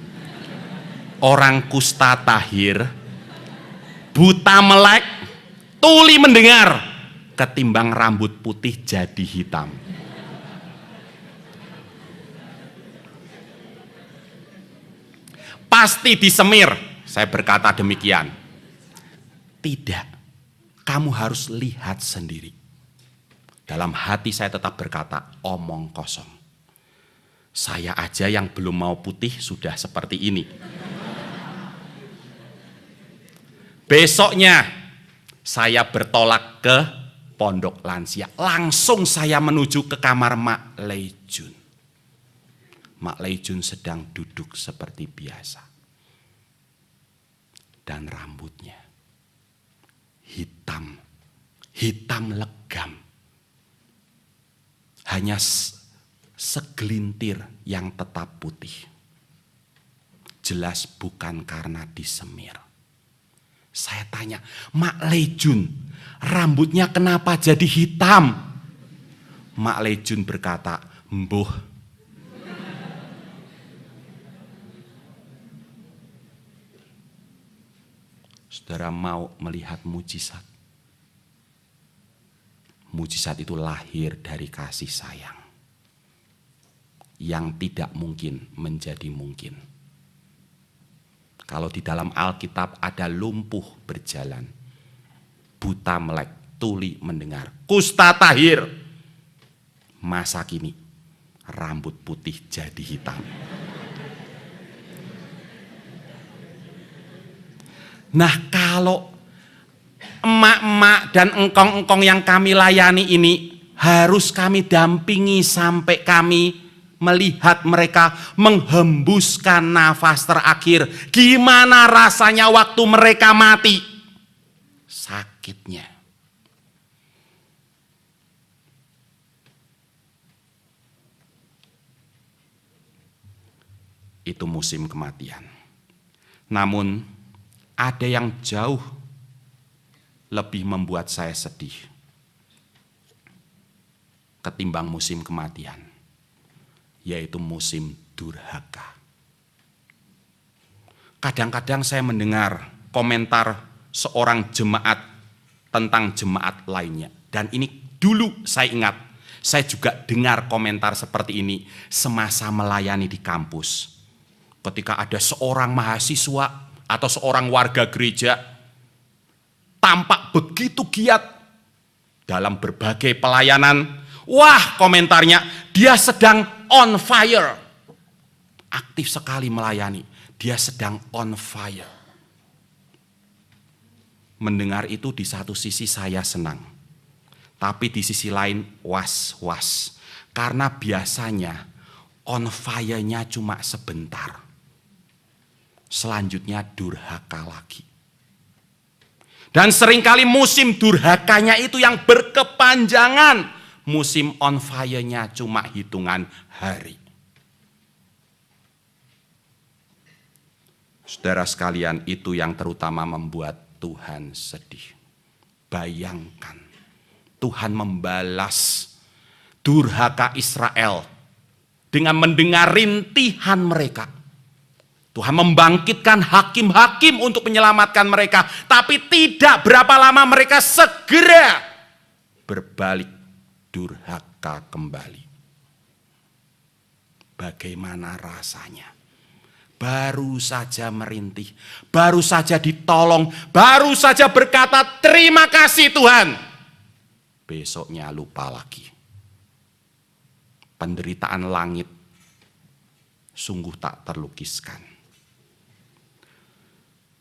orang kusta tahir, buta melek, tuli mendengar, ketimbang rambut putih jadi hitam. Pasti disemir, saya berkata demikian. Tidak, kamu harus lihat sendiri. Dalam hati saya tetap berkata, omong kosong. Saya aja yang belum mau putih sudah seperti ini. Besoknya saya bertolak ke pondok lansia. Langsung saya menuju ke kamar Mak Lejun. Mak Lejun sedang duduk seperti biasa. Dan rambutnya hitam, hitam legam. Hanya segelintir yang tetap putih. Jelas bukan karena disemir. Saya tanya, Mak Lejun, rambutnya kenapa jadi hitam? Mak Lejun berkata, "Mbuh, saudara mau melihat mujizat? Mujizat itu lahir dari kasih sayang yang tidak mungkin menjadi mungkin. Kalau di dalam Alkitab ada lumpuh berjalan, buta melek, tuli mendengar, kusta tahir, masa kini rambut putih jadi hitam. Nah, kalau emak-emak dan engkong-engkong yang kami layani ini harus kami dampingi sampai kami melihat mereka menghembuskan nafas terakhir. Gimana rasanya waktu mereka mati? Sakitnya. Itu musim kematian. Namun ada yang jauh lebih membuat saya sedih ketimbang musim kematian, yaitu musim durhaka. Kadang-kadang saya mendengar komentar seorang jemaat tentang jemaat lainnya. Dan ini dulu saya ingat, saya juga dengar komentar seperti ini semasa melayani di kampus. Ketika ada seorang mahasiswa atau seorang warga gereja tampak begitu giat dalam berbagai pelayanan. Wah, komentarnya, dia sedang on fire. Aktif sekali melayani. Dia sedang on fire. Mendengar itu di satu sisi saya senang. Tapi di sisi lain was-was. Karena biasanya on fire-nya cuma sebentar. Selanjutnya durhaka lagi. Dan seringkali musim durhakanya itu yang berkepanjangan. Musim on fire-nya cuma hitungan hari. Saudara sekalian, itu yang terutama membuat Tuhan sedih. Bayangkan, Tuhan membalas durhaka Israel dengan mendengar rintihan mereka. Tuhan membangkitkan hakim-hakim untuk menyelamatkan mereka. Tapi tidak berapa lama mereka segera berbalik durhaka kembali. Bagaimana rasanya? Baru saja merintih, baru saja ditolong, baru saja berkata terima kasih Tuhan. Besoknya lupa lagi. Penderitaan langit sungguh tak terlukiskan.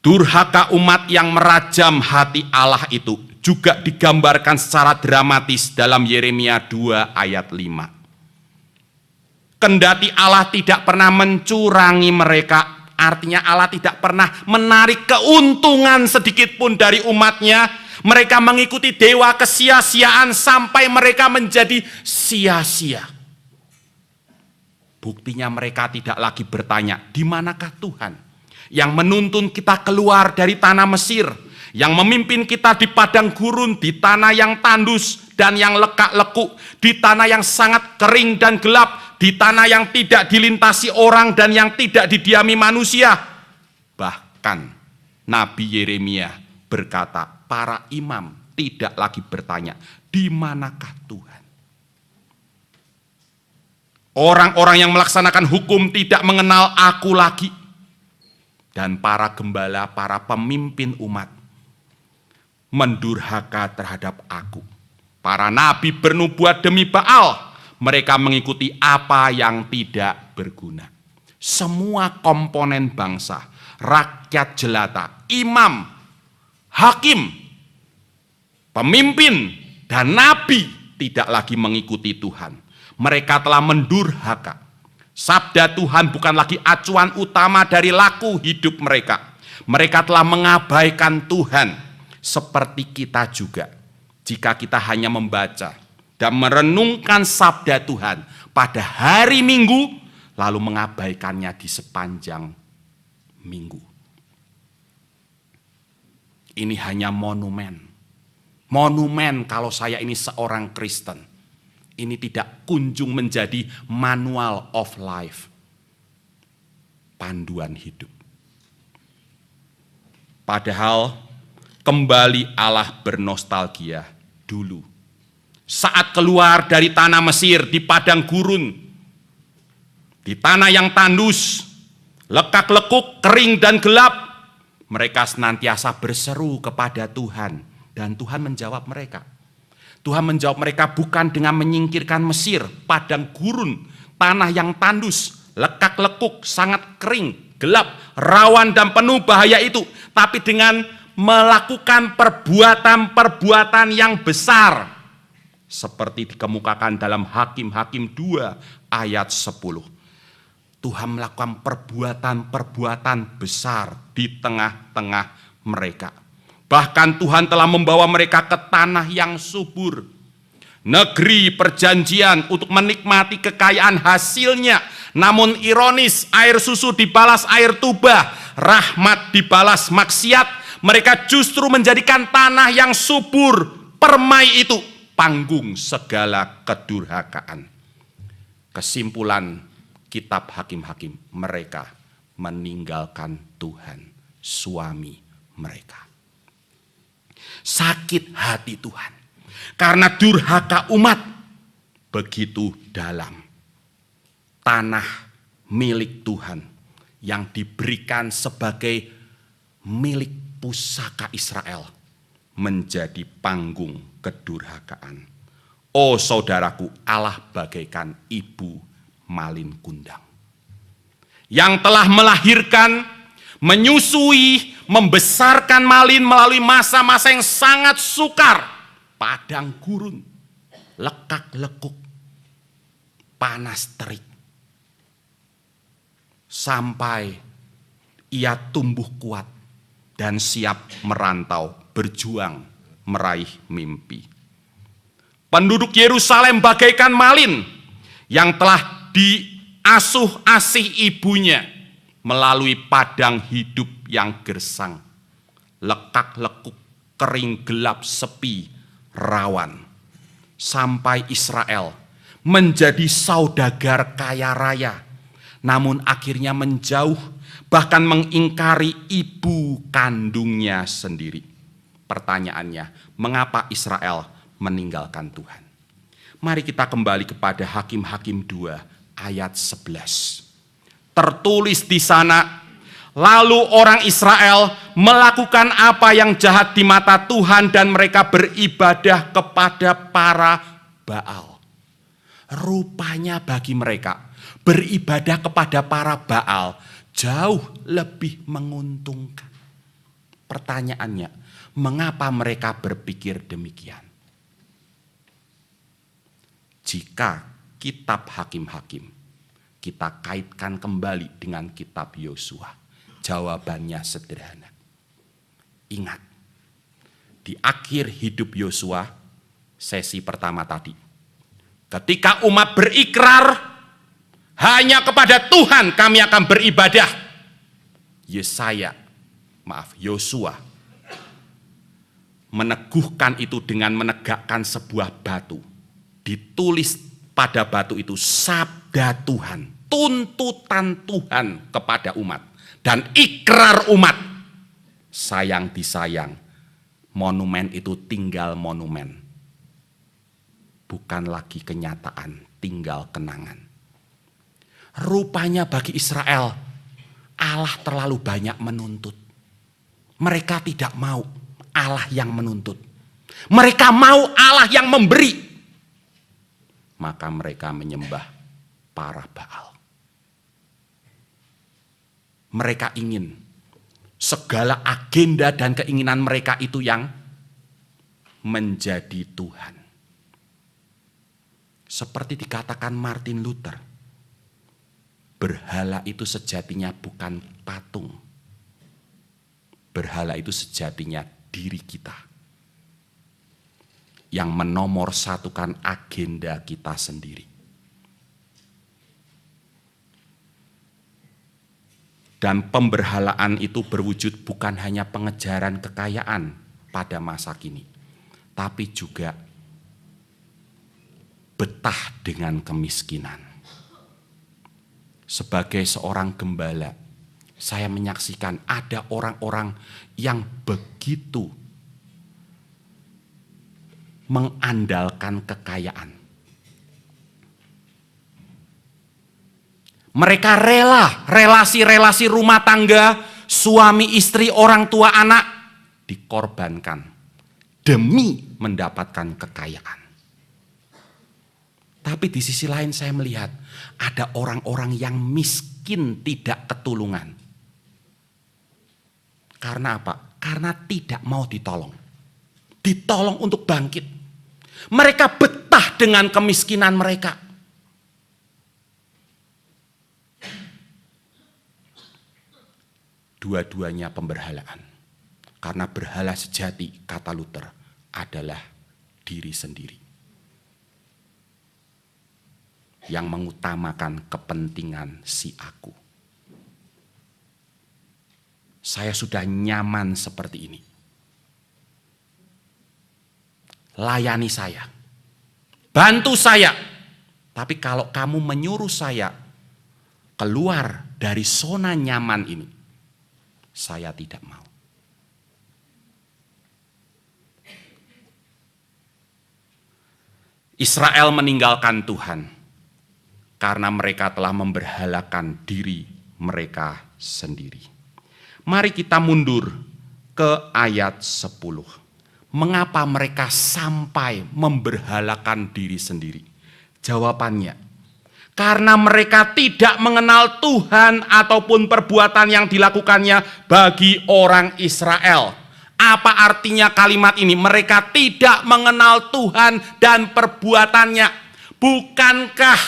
Durhaka umat yang merajam hati Allah itu juga digambarkan secara dramatis dalam Yeremia 2 ayat 5. Kendati Allah tidak pernah mencurangi mereka, artinya Allah tidak pernah menarik keuntungan sedikit pun dari umatnya, Mereka mengikuti dewa kesia-siaan sampai mereka menjadi sia-sia. Buktinya mereka tidak lagi bertanya, di manakah Tuhan yang menuntun kita keluar dari tanah Mesir, yang memimpin kita di padang gurun, di tanah yang tandus dan yang lekak-lekuk, di tanah yang sangat kering dan gelap, di tanah yang tidak dilintasi orang dan yang tidak didiami manusia. Bahkan Nabi Yeremia berkata, para imam tidak lagi bertanya, di manakah Tuhan? Orang-orang yang melaksanakan hukum tidak mengenal aku lagi. Dan para gembala, para pemimpin umat mendurhaka terhadap aku. Para nabi bernubuat demi Baal. Mereka mengikuti apa yang tidak berguna. Semua komponen bangsa, rakyat jelata, imam, hakim, pemimpin, dan nabi tidak lagi mengikuti Tuhan. Mereka telah mendurhaka. Sabda Tuhan bukan lagi acuan utama dari laku hidup mereka. Mereka telah mengabaikan Tuhan. Seperti kita juga. Jika kita hanya membaca dan merenungkan sabda Tuhan pada hari Minggu, lalu mengabaikannya di sepanjang minggu. Ini hanya monumen. Monumen kalau saya ini seorang Kristen. Ini tidak kunjung menjadi manual of life. Panduan hidup. Padahal kembali Allah bernostalgia dulu. Saat keluar dari tanah Mesir di padang gurun. Di tanah yang tandus, lekak-lekuk, kering dan gelap. Mereka senantiasa berseru kepada Tuhan. Dan Tuhan menjawab mereka. Tuhan menjawab mereka bukan dengan menyingkirkan Mesir, padang gurun, tanah yang tandus, lekak-lekuk, sangat kering, gelap, rawan dan penuh bahaya itu. Tapi dengan melakukan perbuatan-perbuatan yang besar. Seperti dikemukakan dalam Hakim-Hakim 2 ayat 10. Tuhan melakukan perbuatan-perbuatan besar di tengah-tengah mereka. Bahkan Tuhan telah membawa mereka ke tanah yang subur. Negeri perjanjian untuk menikmati kekayaan hasilnya. Namun ironis, air susu dibalas air tuba, rahmat dibalas maksiat. Mereka justru menjadikan tanah yang subur, permai itu, panggung segala kedurhakaan. Kesimpulan kitab Hakim-Hakim, mereka meninggalkan Tuhan, suami mereka. Sakit hati Tuhan karena durhaka umat begitu dalam. Tanah milik Tuhan yang diberikan sebagai milik pusaka Israel menjadi panggung kedurhakaan. Oh saudaraku, Allah bagaikan ibu malin kundang yang telah melahirkan, menyusui, membesarkan malin melalui masa-masa yang sangat sukar. Padang gurun, lekak-lekuk, panas terik. Sampai ia tumbuh kuat dan siap merantau, berjuang, meraih mimpi. Penduduk Yerusalem bagaikan malin yang telah diasuh asih ibunya melalui padang hidup yang gersang, lekak-lekuk, kering, gelap, sepi, rawan. Sampai Israel menjadi saudagar kaya raya, namun akhirnya menjauh, bahkan mengingkari ibu kandungnya sendiri. Pertanyaannya, mengapa Israel meninggalkan Tuhan? Mari kita kembali kepada Hakim-Hakim 2 ayat 11. Tertulis di sana, lalu orang Israel melakukan apa yang jahat di mata Tuhan dan mereka beribadah kepada para Baal. Rupanya bagi mereka beribadah kepada para Baal jauh lebih menguntungkan. Pertanyaannya, mengapa mereka berpikir demikian? Jika kitab Hakim-Hakim kita kaitkan kembali dengan kitab Yosua, jawabannya sederhana. Ingat, di akhir hidup Yosua, sesi pertama tadi. Ketika umat berikrar, hanya kepada Tuhan kami akan beribadah. Yosua meneguhkan itu dengan menegakkan sebuah batu. Ditulis pada batu itu sabda Tuhan, tuntutan Tuhan kepada umat. Dan ikrar umat, sayang disayang, monumen itu tinggal monumen. Bukan lagi kenyataan, tinggal kenangan. Rupanya bagi Israel, Allah terlalu banyak menuntut. Mereka tidak mau Allah yang menuntut. Mereka mau Allah yang memberi. Maka mereka menyembah para Baal. Mereka ingin segala agenda dan keinginan mereka itu yang menjadi Tuhan. Seperti dikatakan Martin Luther, berhala itu sejatinya bukan patung. Berhala itu sejatinya diri kita yang menomorsatukan agenda kita sendiri. Dan pemberhalaan itu berwujud bukan hanya pengejaran kekayaan pada masa kini, tapi juga betah dengan kemiskinan. Sebagai seorang gembala, saya menyaksikan ada orang-orang yang begitu mengandalkan kekayaan. Mereka rela relasi-relasi rumah tangga, suami istri, orang tua anak dikorbankan demi mendapatkan kekayaan. Tapi di sisi lain saya melihat ada orang-orang yang miskin tidak ketulungan. Karena apa? Karena tidak mau ditolong. Ditolong untuk bangkit. Mereka betah dengan kemiskinan mereka. Dua-duanya pemberhalaan. Karena berhala sejati, kata Luther, adalah diri sendiri. Yang mengutamakan kepentingan si aku. Saya sudah nyaman seperti ini. Layani saya. Bantu saya. Tapi kalau kamu menyuruh saya keluar dari zona nyaman ini, saya tidak mau. Israel meninggalkan Tuhan karena mereka telah memberhalakan diri mereka sendiri. Mari kita mundur ke ayat 10. Mengapa mereka sampai memberhalakan diri sendiri? Jawabannya, karena mereka tidak mengenal Tuhan ataupun perbuatan yang dilakukannya bagi orang Israel. Apa artinya kalimat ini? Mereka tidak mengenal Tuhan dan perbuatannya. Bukankah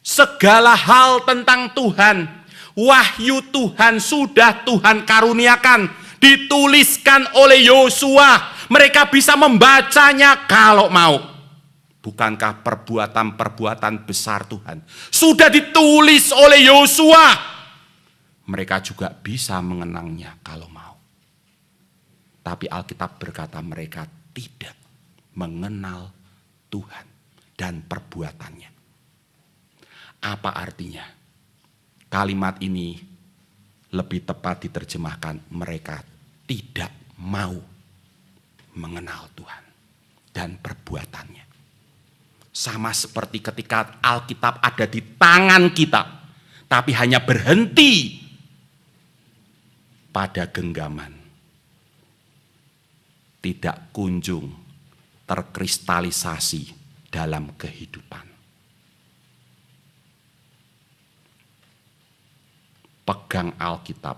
segala hal tentang Tuhan, wahyu Tuhan sudah Tuhan karuniakan, dituliskan oleh Yosua. Mereka bisa membacanya kalau mau. Bukankah perbuatan-perbuatan besar Tuhan sudah ditulis oleh Yosua? Mereka juga bisa mengenangnya kalau mau. Tapi Alkitab berkata mereka tidak mengenal Tuhan dan perbuatannya. Apa artinya? Kalimat ini lebih tepat diterjemahkan, mereka tidak mau mengenal Tuhan dan perbuatannya. Sama seperti ketika Alkitab ada di tangan kita, tapi hanya berhenti pada genggaman. Tidak kunjung terkristalisasi dalam kehidupan. Pegang Alkitab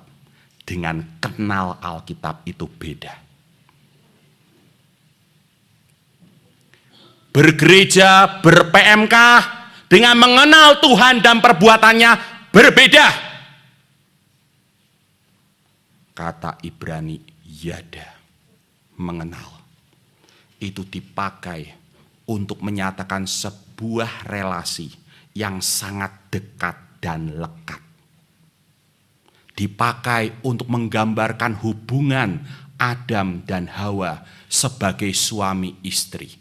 dengan kenal Alkitab itu beda. Bergereja, ber-PMK dengan mengenal Tuhan dan perbuatannya berbeda. Kata Ibrani, yada, mengenal. Itu dipakai untuk menyatakan sebuah relasi yang sangat dekat dan lekat. Dipakai untuk menggambarkan hubungan Adam dan Hawa sebagai suami istri.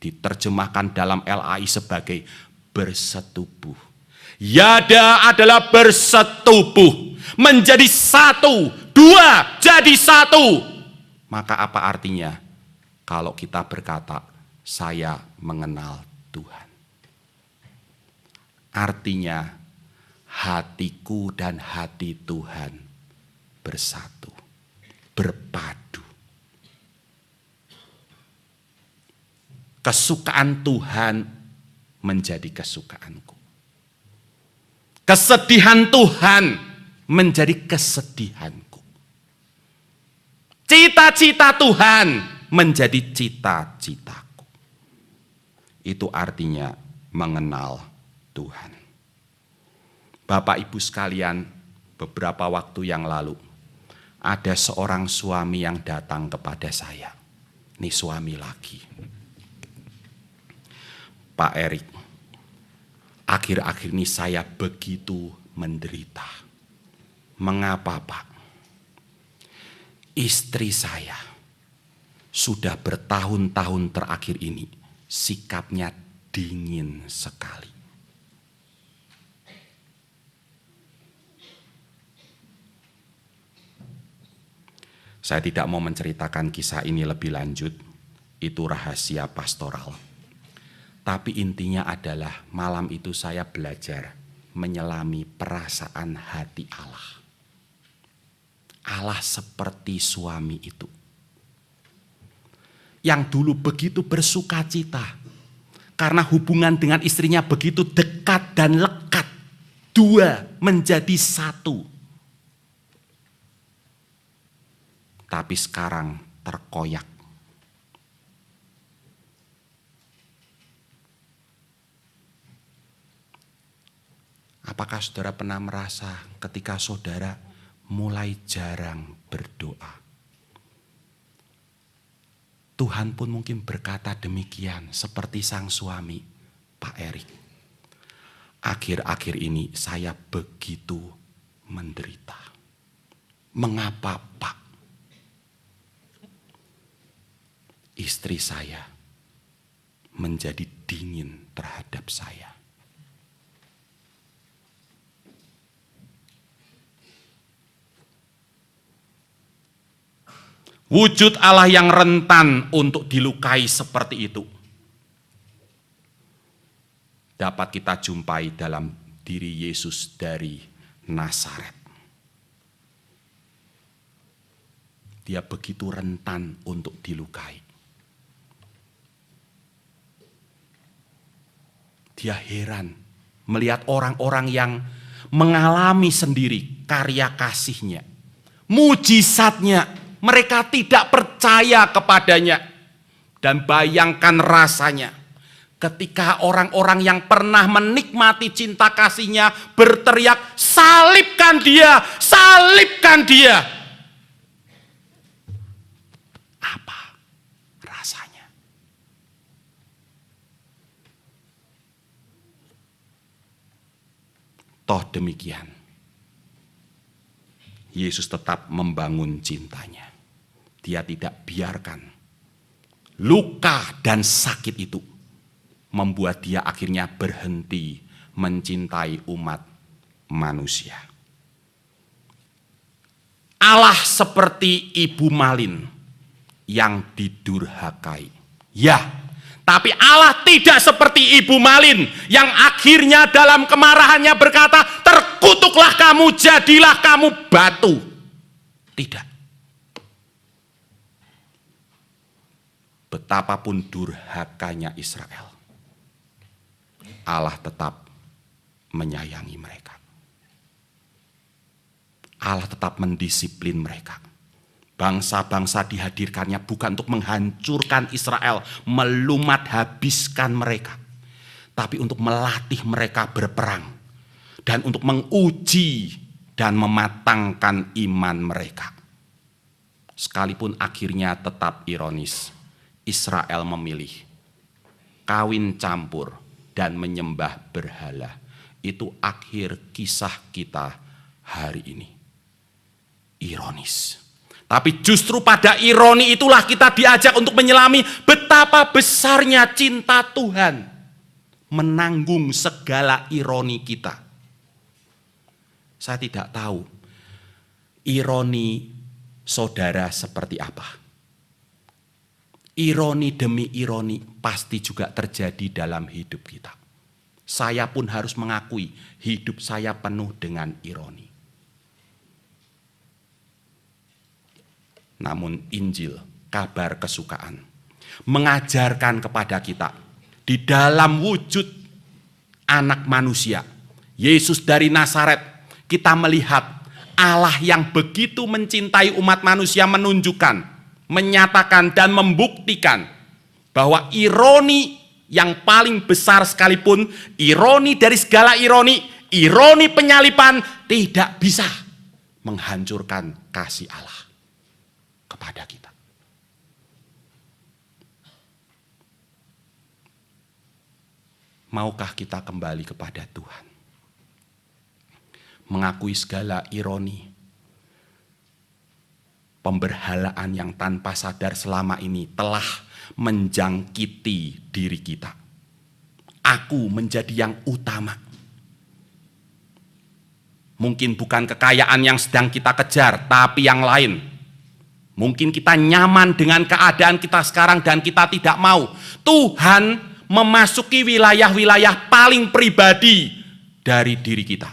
Diterjemahkan dalam LAI sebagai bersetubuh. Yada adalah bersetubuh, menjadi satu, dua jadi satu. Maka apa artinya kalau kita berkata, saya mengenal Tuhan? Artinya, hatiku dan hati Tuhan bersatu, berpadu. Kesukaan Tuhan menjadi kesukaanku. Kesedihan Tuhan menjadi kesedihanku. Cita-cita Tuhan menjadi cita-citaku. Itu artinya mengenal Tuhan. Bapak Ibu sekalian, beberapa waktu yang lalu ada seorang suami yang datang kepada saya. Ini suami lagi. Pak Erik, akhir-akhir ini saya begitu menderita. Mengapa, Pak? Istri saya sudah bertahun-tahun terakhir ini sikapnya dingin sekali. Saya tidak mau menceritakan kisah ini lebih lanjut, itu rahasia pastoral. Tapi intinya adalah malam itu saya belajar menyelami perasaan hati Allah. Allah seperti suami itu. Yang dulu begitu bersukacita karena hubungan dengan istrinya begitu dekat dan lekat. Dua menjadi satu. Tapi sekarang terkoyak. Apakah saudara pernah merasa ketika saudara mulai jarang berdoa? Tuhan pun mungkin berkata demikian seperti sang suami, Pak Erik. Akhir-akhir ini saya begitu menderita. Mengapa, Pak? Istri saya menjadi dingin terhadap saya. Wujud Allah yang rentan untuk dilukai seperti itu dapat kita jumpai dalam diri Yesus dari Nazaret. Dia begitu rentan untuk dilukai. Dia heran melihat orang-orang yang mengalami sendiri karya kasihnya, mujizatnya. Mereka tidak percaya kepadanya. Dan bayangkan rasanya ketika orang-orang yang pernah menikmati cinta kasihnya berteriak, salibkan dia, salibkan dia. Apa rasanya? Toh demikian, Yesus tetap membangun cintanya. Dia tidak biarkan luka dan sakit itu membuat dia akhirnya berhenti mencintai umat manusia. Allah seperti ibu malin yang didurhakai. Ya, tapi Allah tidak seperti ibu malin yang akhirnya dalam kemarahannya berkata, terkutuklah kamu, jadilah kamu batu. Tidak. Betapapun durhakanya Israel, Allah tetap menyayangi mereka. Allah tetap mendisiplin mereka. Bangsa-bangsa dihadirkannya bukan untuk menghancurkan Israel, melumat habiskan mereka, tapi untuk melatih mereka berperang dan untuk menguji dan mematangkan iman mereka. sekalipun akhirnya tetap ironis. Israel memilih kawin campur dan menyembah berhala. Itu akhir kisah kita hari ini. Ironis. Tapi justru pada ironi itulah kita diajak untuk menyelami betapa besarnya cinta Tuhan menanggung segala ironi kita. Saya tidak tahu ironi saudara seperti apa. Ironi demi ironi pasti juga terjadi dalam hidup kita. Saya pun harus mengakui hidup saya penuh dengan ironi. Namun Injil, kabar kesukaan, mengajarkan kepada kita di dalam wujud anak manusia, Yesus dari Nazaret, kita melihat Allah yang begitu mencintai umat manusia menunjukkan, menyatakan dan membuktikan bahwa ironi yang paling besar sekalipun, ironi dari segala ironi, ironi penyaliban tidak bisa menghancurkan kasih Allah kepada kita. Maukah kita kembali kepada Tuhan? Mengakui segala ironi, pemberhalaan yang tanpa sadar selama ini telah menjangkiti diri kita. Aku menjadi yang utama. Mungkin bukan kekayaan yang sedang kita kejar, tapi yang lain. Mungkin kita nyaman dengan keadaan kita sekarang dan kita tidak mau. Tuhan memasuki wilayah-wilayah paling pribadi dari diri kita.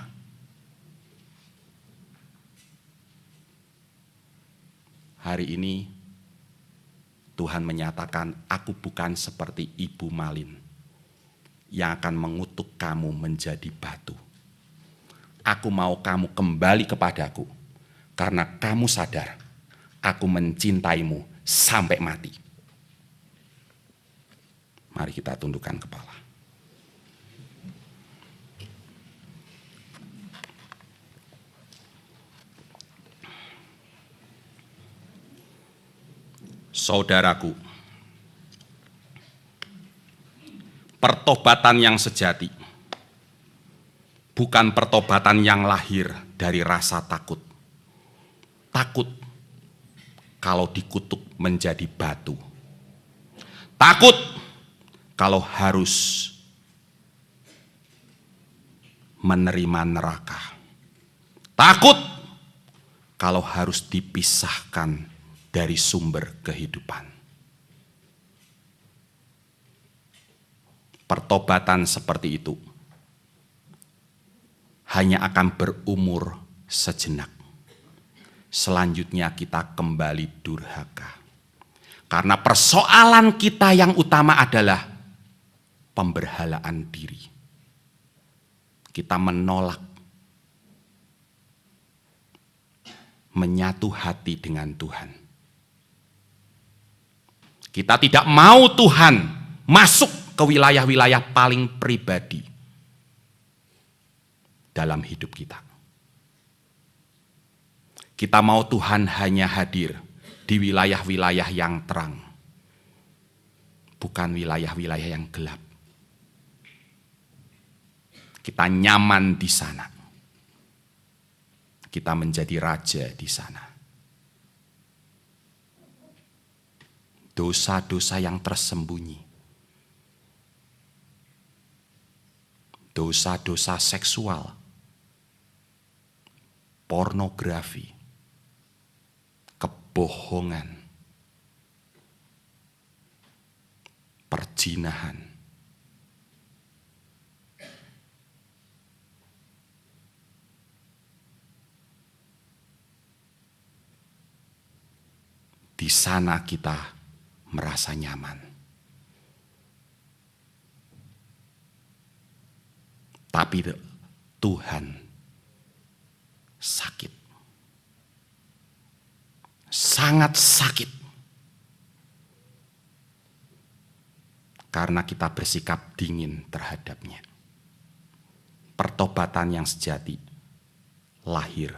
Hari ini Tuhan menyatakan, aku bukan seperti ibu malin yang akan mengutuk kamu menjadi batu. Aku mau kamu kembali kepadaku karena kamu sadar aku mencintaimu sampai mati. Mari kita tundukkan kepala. Saudaraku, pertobatan yang sejati bukan pertobatan yang lahir dari rasa takut. Takut kalau dikutuk menjadi batu. Takut kalau harus menerima neraka. Takut kalau harus dipisahkan dari sumber kehidupan. Pertobatan seperti itu hanya akan berumur sejenak. Selanjutnya kita kembali durhaka. Karena persoalan kita yang utama adalah pemberhalaan diri. Kita menolak menyatu hati dengan Tuhan. Kita tidak mau Tuhan masuk ke wilayah-wilayah paling pribadi dalam hidup kita. Kita mau Tuhan hanya hadir di wilayah-wilayah yang terang, bukan wilayah-wilayah yang gelap. Kita nyaman di sana. Kita menjadi raja di sana. Dosa-dosa yang tersembunyi, dosa-dosa seksual, pornografi, kebohongan, perzinahan, di sana kita merasa nyaman. Tapi Tuhan sakit. Sangat sakit. Karena kita bersikap dingin terhadapnya. Pertobatan yang sejati lahir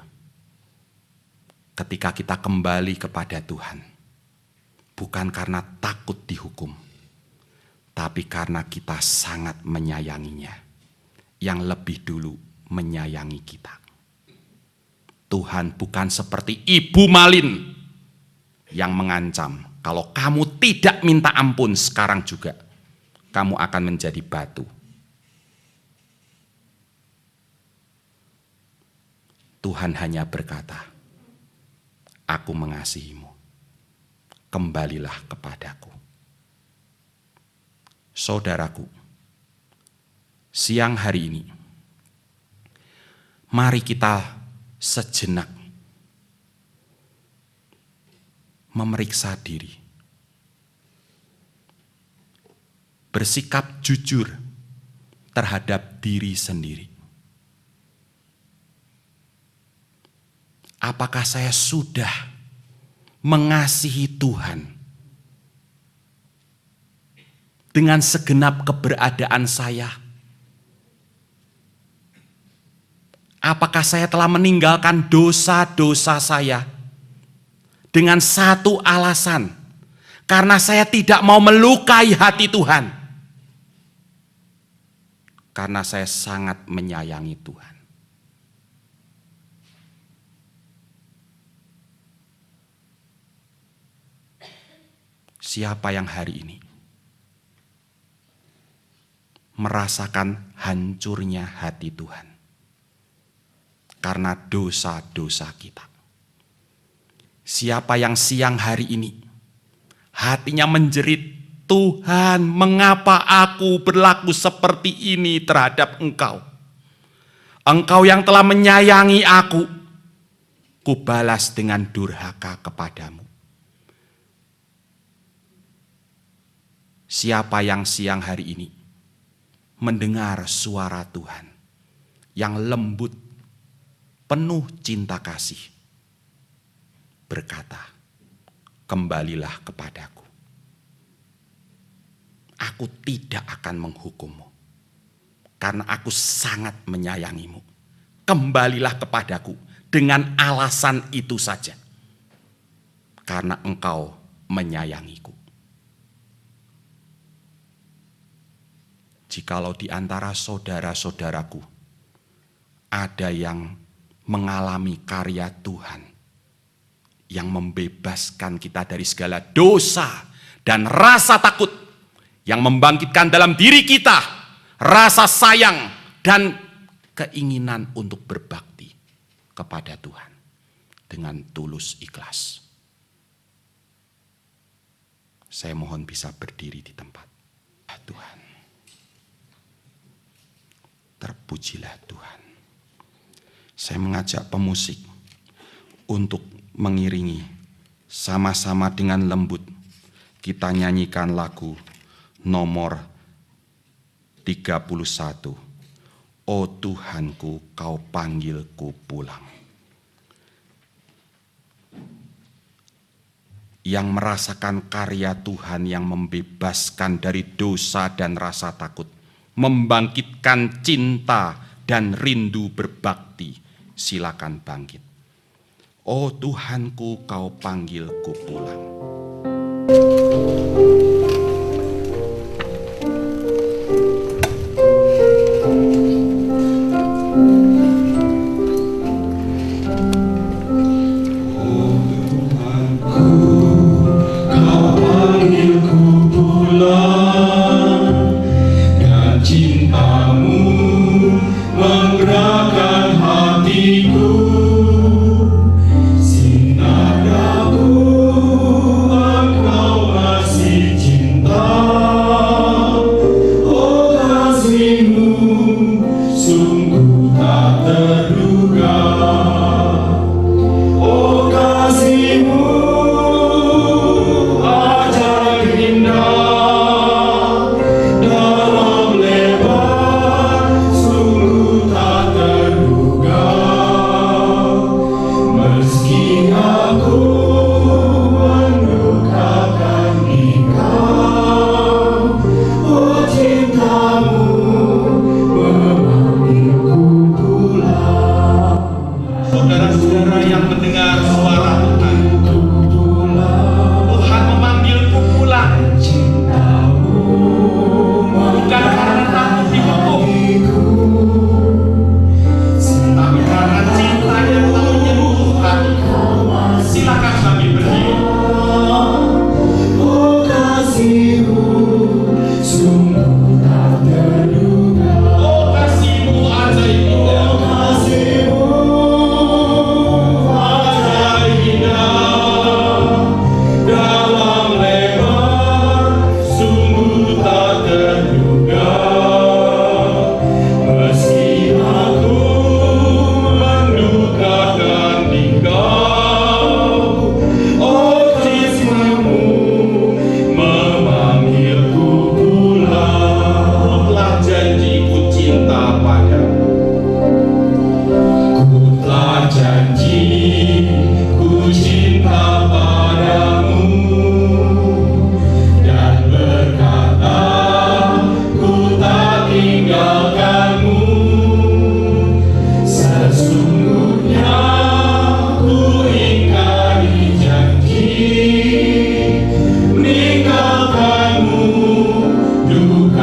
ketika kita kembali kepada Tuhan, bukan karena takut dihukum, tapi karena kita sangat menyayanginya, yang lebih dulu menyayangi kita. Tuhan bukan seperti ibu malin yang mengancam, kalau kamu tidak minta ampun sekarang juga, kamu akan menjadi batu. Tuhan hanya berkata, aku mengasihimu, kembalilah kepadaku. Saudaraku, siang hari ini, mari kita sejenak memeriksa diri, bersikap jujur terhadap diri sendiri. Apakah saya sudah mengasihi Tuhan dengan segenap keberadaan saya? Apakah saya telah meninggalkan dosa-dosa saya dengan satu alasan, karena saya tidak mau melukai hati Tuhan, karena saya sangat menyayangi Tuhan? Siapa yang hari ini merasakan hancurnya hati Tuhan karena dosa-dosa kita? Siapa yang siang hari ini hatinya menjerit, Tuhan, mengapa aku berlaku seperti ini terhadap Engkau? Engkau yang telah menyayangi aku, kubalas dengan durhaka kepadamu. Siapa yang siang hari ini mendengar suara Tuhan yang lembut, penuh cinta kasih, berkata, kembalilah kepadaku. Aku tidak akan menghukummu, karena aku sangat menyayangimu. Kembalilah kepadaku dengan alasan itu saja, karena engkau menyayangiku. Jikalau di antara saudara-saudaraku ada yang mengalami karya Tuhan yang membebaskan kita dari segala dosa dan rasa takut, yang membangkitkan dalam diri kita rasa sayang dan keinginan untuk berbakti kepada Tuhan dengan tulus ikhlas, saya mohon bisa berdiri di tempat. Tuhan, terpujilah Tuhan. Saya mengajak pemusik untuk mengiringi sama-sama dengan lembut. Kita nyanyikan lagu nomor 31. Oh Tuhanku, kau panggilku pulang. Yang merasakan karya Tuhan yang membebaskan dari dosa dan rasa takut, membangkitkan cinta dan rindu berbakti, silakan bangkit. Oh Tuhanku, kau panggilku pulang. Sinar daku, engkau masih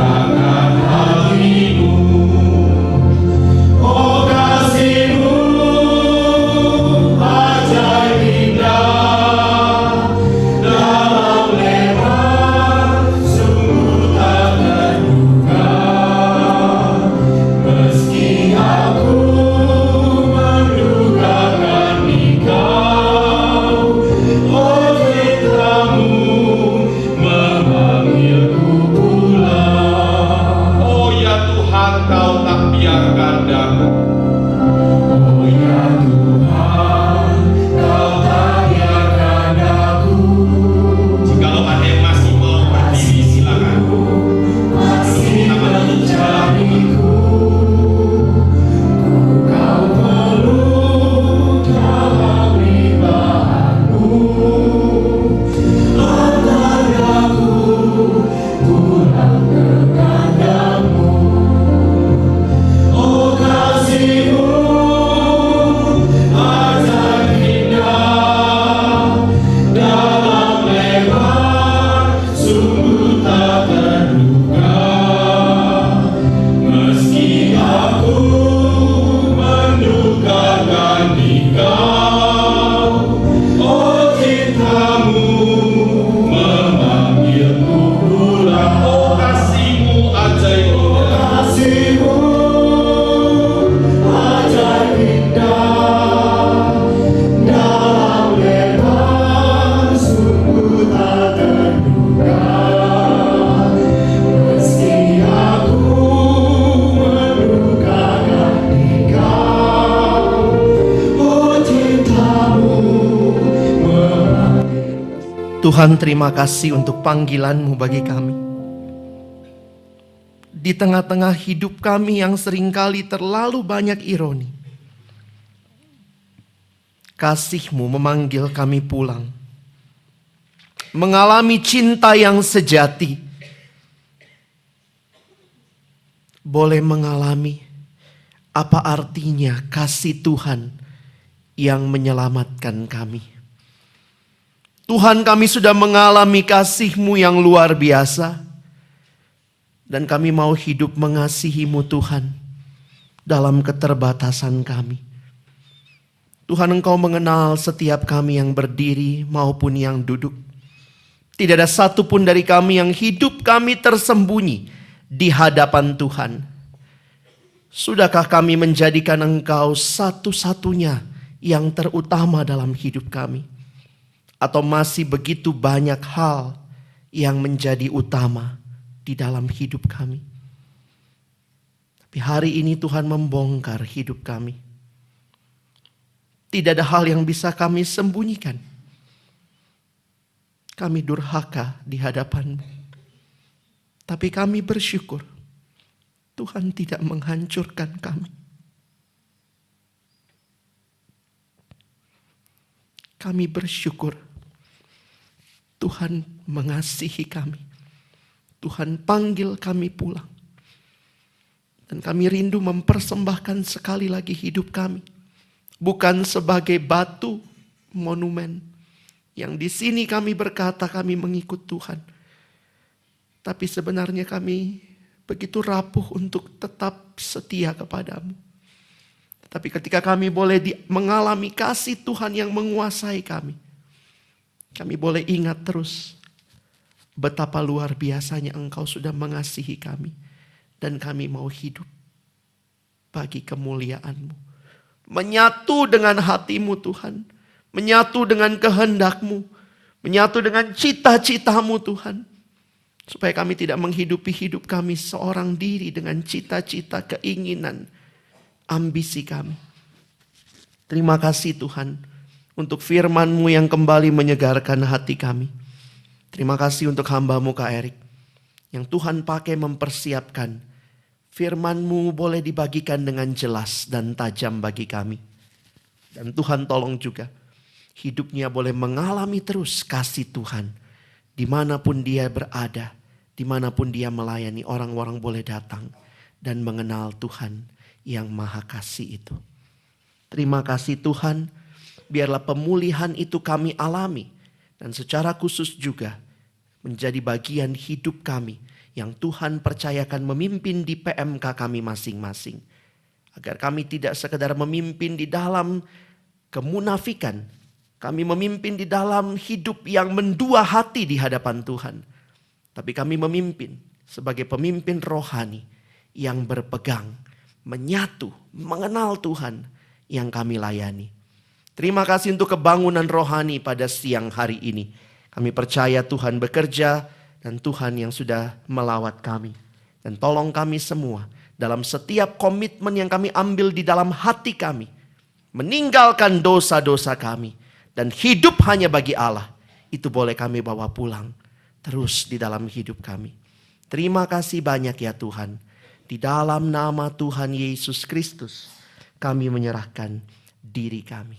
akan hatimu. Oh kasih-Mu ajaib indah, dalam lebar sungguh tak terduga. Meski aku mendugakan Engkau, oh cinta-Mu memanggilku pulang. Oh ya Tuhan, Kau tak biarkan daku. Oh ya Tuhan, Kau tak biarkan aku. Jikalau ada yang masih mau berdiri, silakan. Masih mencariku, Kau peluk dalam limpahan-Mu. Antar aku pulang ke kandang-Mu. Oh kasih-Mu ajaib indah, dalam lebar sungguh tak terduga. Meski aku mendugakan Engkau, oh cinta-Mu memanggilku pulang. Oh kasih-Mu ajaib indah. Kasih-Mu ajaib indah, dalam lebar sungguh tak terduga. Meski aku mendugakan Engkau, oh cinta-Mu memanggil. Tuhan, terima kasih untuk panggilan-Mu bagi kami. Di tengah-tengah hidup kami yang seringkali terlalu banyak ironi, kasih-Mu memanggil kami pulang. Mengalami cinta yang sejati. Boleh mengalami apa artinya kasih Tuhan yang menyelamatkan kami. Tuhan, kami sudah mengalami kasih-Mu yang luar biasa. Dan kami mau hidup mengasihi-Mu Tuhan dalam keterbatasan kami. Tuhan, Engkau mengenal setiap kami yang berdiri maupun yang duduk. Tidak ada satupun dari kami yang hidup kami tersembunyi di hadapan Tuhan. Sudahkah kami menjadikan Engkau satu-satunya yang terutama dalam hidup kami? Atau masih begitu banyak hal yang menjadi utama di dalam hidup kami? Tapi hari ini Tuhan membongkar hidup kami. Tidak ada hal yang bisa kami sembunyikan. Kami durhaka di hadapan-Mu. Tapi kami bersyukur Tuhan tidak menghancurkan kami. Kami bersyukur Tuhan mengasihi kami. Tuhan panggil kami pulang. Dan kami rindu mempersembahkan sekali lagi hidup kami. Bukan sebagai batu monumen. Yang di sini kami berkata kami mengikut Tuhan. Tapi sebenarnya kami begitu rapuh untuk tetap setia kepada-Mu. Tapi ketika kami boleh mengalami kasih Tuhan yang menguasai kami. Kami boleh ingat terus betapa luar biasanya Engkau sudah mengasihi kami. Dan kami mau hidup bagi kemuliaan-Mu. Menyatu dengan hati-Mu Tuhan. Menyatu dengan kehendak-Mu. Menyatu dengan cita-cita-Mu Tuhan. Supaya kami tidak menghidupi hidup kami seorang diri dengan cita-cita, keinginan, ambisi kami. Terima kasih Tuhan untuk firman-Mu yang kembali menyegarkan hati kami. Terima kasih untuk hamba-Mu Kak Erik. Yang Tuhan pakai mempersiapkan firman-Mu boleh dibagikan dengan jelas dan tajam bagi kami. Dan Tuhan tolong juga hidupnya boleh mengalami terus kasih Tuhan. Dimanapun dia berada, dimanapun dia melayani, orang-orang boleh datang dan mengenal Tuhan yang maha kasih itu. Terima kasih Tuhan, biarlah pemulihan itu kami alami. Dan secara khusus juga menjadi bagian hidup kami yang Tuhan percayakan memimpin di PMK kami masing-masing. Agar kami tidak sekedar memimpin di dalam kemunafikan, kami memimpin di dalam hidup yang mendua hati di hadapan Tuhan. Tapi kami memimpin sebagai pemimpin rohani yang berpegang, menyatu, mengenal Tuhan yang kami layani. Terima kasih untuk kebangunan rohani pada siang hari ini. Kami percaya Tuhan bekerja dan Tuhan yang sudah melawat kami. Dan tolong kami semua dalam setiap komitmen yang kami ambil di dalam hati kami. Meninggalkan dosa-dosa kami. Dan hidup hanya bagi Allah. Itu boleh kami bawa pulang terus di dalam hidup kami. Terima kasih banyak ya Tuhan. Di dalam nama Tuhan Yesus Kristus kami menyerahkan diri kami.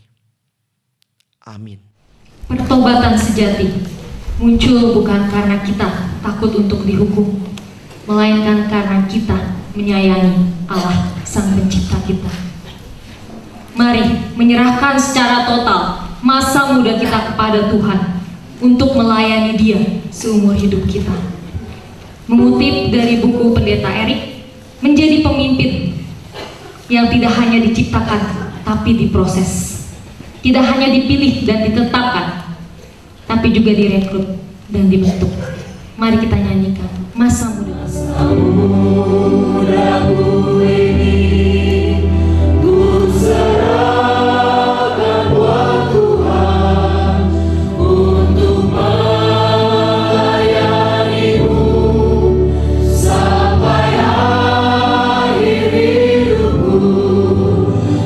Amin. Pertobatan sejati muncul bukan karena kita takut untuk dihukum, melainkan karena kita menyayangi Allah Sang Pencipta kita. Mari menyerahkan secara total masa muda kita kepada Tuhan untuk melayani Dia seumur hidup kita. Mengutip dari buku Pendeta Erik, menjadi pemimpin yang tidak hanya diciptakan tapi diproses. Tidak hanya dipilih dan ditetapkan, tapi juga direkrut dan dibentuk. Mari kita nyanyikan masa muda. Mudaku ini ku serahkan buat Tuhan untuk melayani-Mu sampai akhir hidupku.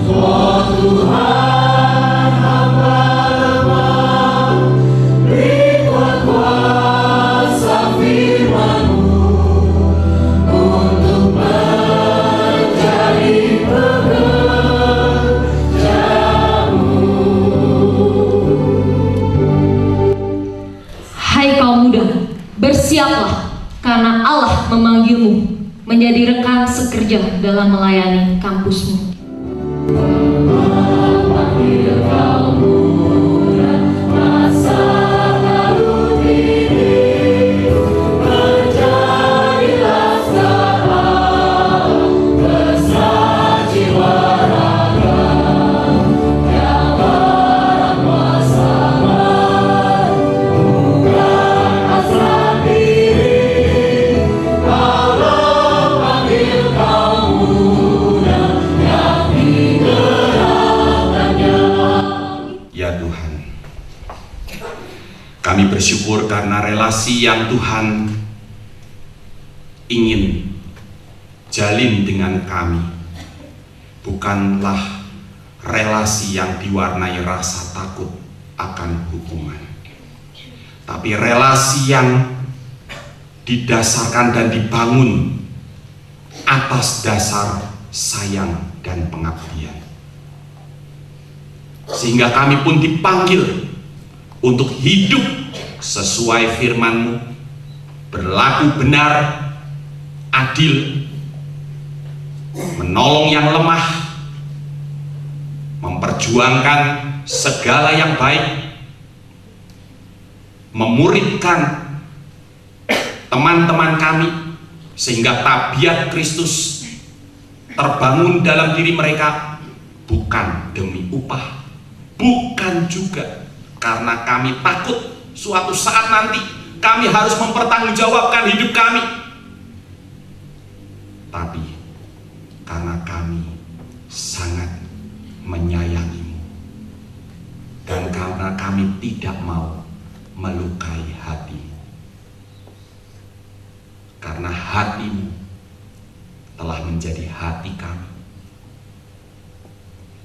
Oh Tuhan, bersiaplah karena Allah memanggilmu menjadi rekan sekerja dalam melayani kampusmu. Kami bersyukur karena relasi yang Tuhan ingin jalin dengan kami bukanlah relasi yang diwarnai rasa takut akan hukuman, tapi relasi yang didasarkan dan dibangun atas dasar sayang dan pengabdian. Sehingga kami pun dipanggil untuk hidup sesuai firman-Mu, berlaku benar, adil, menolong yang lemah, memperjuangkan segala yang baik, memuridkan teman-teman kami sehingga tabiat Kristus terbangun dalam diri mereka, bukan demi upah, bukan juga karena kami takut suatu saat nanti kami harus mempertanggungjawabkan hidup kami, tapi karena kami sangat menyayangi-Mu dan karena kami tidak mau melukai hati, karena hati-Mu telah menjadi hati kami,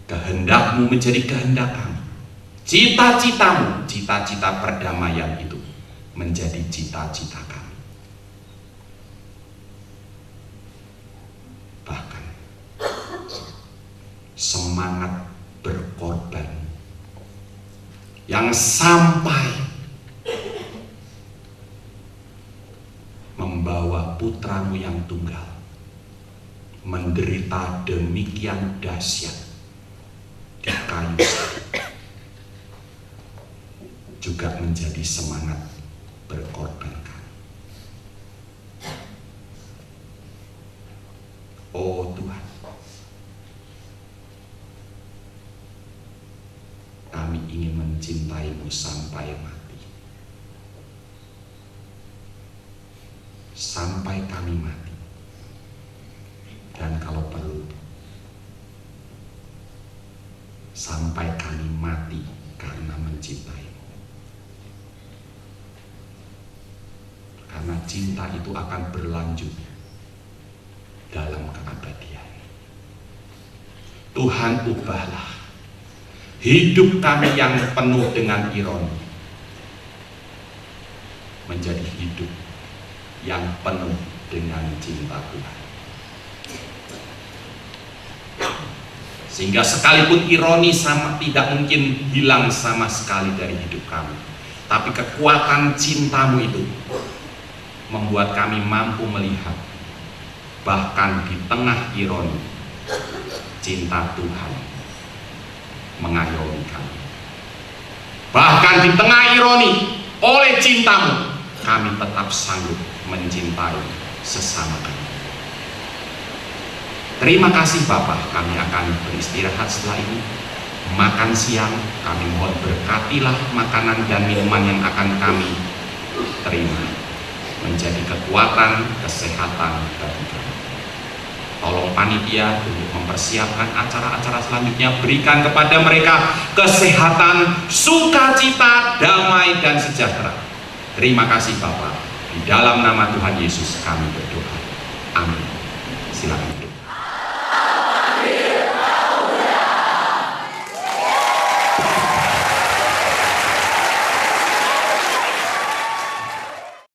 kehendak-Mu menjadi kehendak kami, cita-cita-Mu, cita-cita perdamaian itu menjadi cita-cita kami. Bahkan semangat berkorban yang sampai membawa putra-Mu yang tunggal menderita demikian dahsyat di kayu juga menjadi semangat berkorban kami. ingin mencintaimu sampai mati. Sampai kami mati. Dan kalau perlu, sampai kami mati karena mencintaimu. Karena cinta itu akan berlanjut dalam keabadian. Tuhan, ubahlah hidup kami yang penuh dengan ironi menjadi hidup yang penuh dengan cinta Tuhan. Sehingga sekalipun ironi tidak mungkin hilang sama sekali dari hidup kami, tapi kekuatan cintamu itu membuat kami mampu melihat bahkan di tengah ironi, cinta Tuhan mengayomi kami. Bahkan di tengah ironi, oleh cintamu kami tetap sanggup mencintai sesama kami. Terima kasih Bapa, kami akan beristirahat setelah ini. Makan siang, kami mohon berkatilah makanan dan minuman yang akan kami terima, menjadi kekuatan, kesehatan bagi kami. Tolong panitia untuk mempersiapkan acara-acara selanjutnya, berikan kepada mereka kesehatan, sukacita, damai, dan sejahtera. Terima kasih Bapa, di dalam nama Tuhan Yesus kami berdoa. Amin. Silakan.